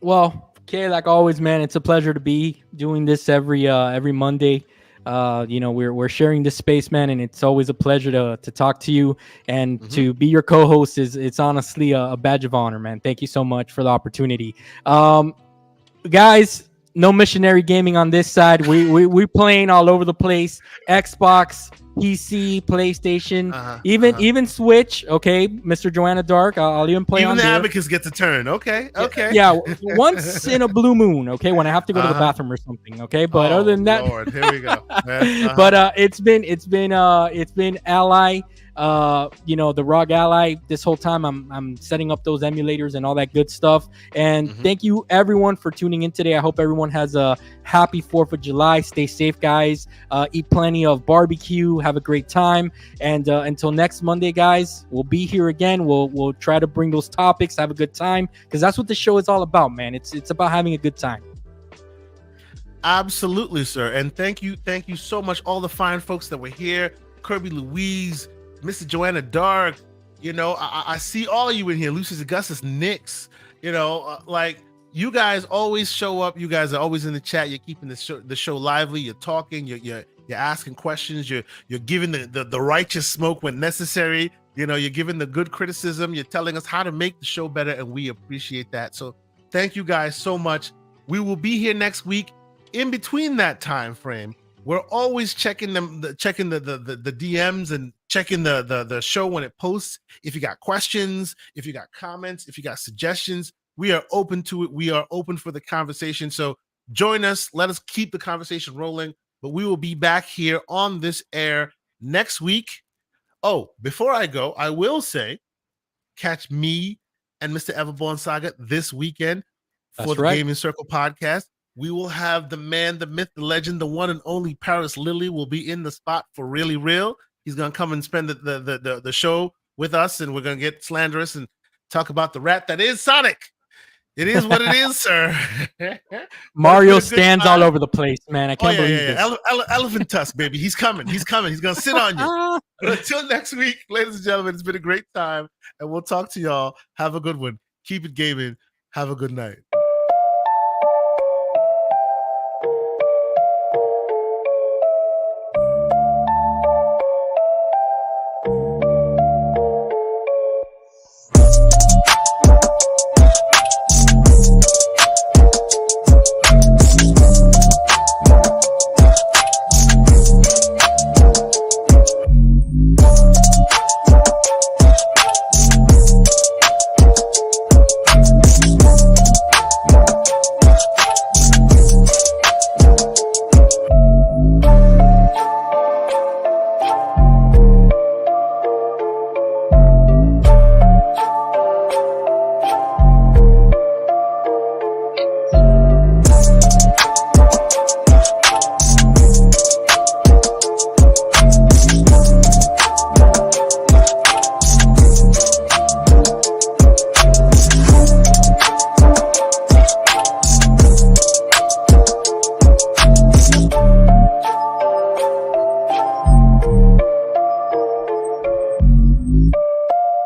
S3: Well, okay, like always, man, it's a pleasure to be doing this every Monday. We're sharing this space, man, and it's always a pleasure to talk to you, and to be your co-host it's honestly a badge of honor, man. Thank you so much for the opportunity. Guys, no missionary gaming on this side. We playing all over the place. Xbox, PC, PlayStation, even Switch. Okay, Mr. Joanna Dark, I'll even play
S1: even
S3: on
S1: the
S3: there.
S1: Advocates get to turn. Okay.
S3: Yeah, once in a blue moon. Okay, when I have to go to the bathroom or something. Okay, but other than that,
S1: Lord, here we go.
S3: But it's been Ally. The ROG Ally. This whole time I'm setting up those emulators and all that good stuff. And thank you everyone for tuning in today. I hope everyone has a happy 4th of July. Stay safe, guys. Eat plenty of barbecue. Have a great time. And until next Monday, guys, we'll be here again. We'll try to bring those topics, have a good time, because that's what the show is all about, man. It's about having a good time.
S1: Absolutely, sir. And thank you so much, all the fine folks that were here. Kirby Louise, Mr. Joanna Dark, I see all of you in here. Lucius Augustus, Nix, you guys always show up. You guys are always in the chat. You're keeping the show lively. You're talking. You're asking questions. You're giving the righteous smoke when necessary. You're giving the good criticism. You're telling us how to make the show better, and we appreciate that. So thank you guys so much. We will be here next week. In between that time frame, we're always checking the DMs and checking the show when it posts. If you got questions, if you got comments, if you got suggestions, we are open to it. We are open for the conversation. So join us. Let us keep the conversation rolling. But we will be back here on this air next week. Oh, before I go, I will say, catch me and Mr. Everborn Saga this weekend for the Gaming Circle podcast. We will have the man, the myth, the legend, the one and only Paris Lilly will be in the spot for Really Real. He's going to come and spend the show with us, and we're going to get slanderous and talk about the rat that is Sonic. It is what it is, sir.
S3: Mario stands all over the place, man. I can't believe this.
S1: Elephant tusk, baby. He's coming. He's going to sit on you. But until next week, ladies and gentlemen, it's been a great time, and we'll talk to y'all. Have a good one. Keep it gaming. Have a good night.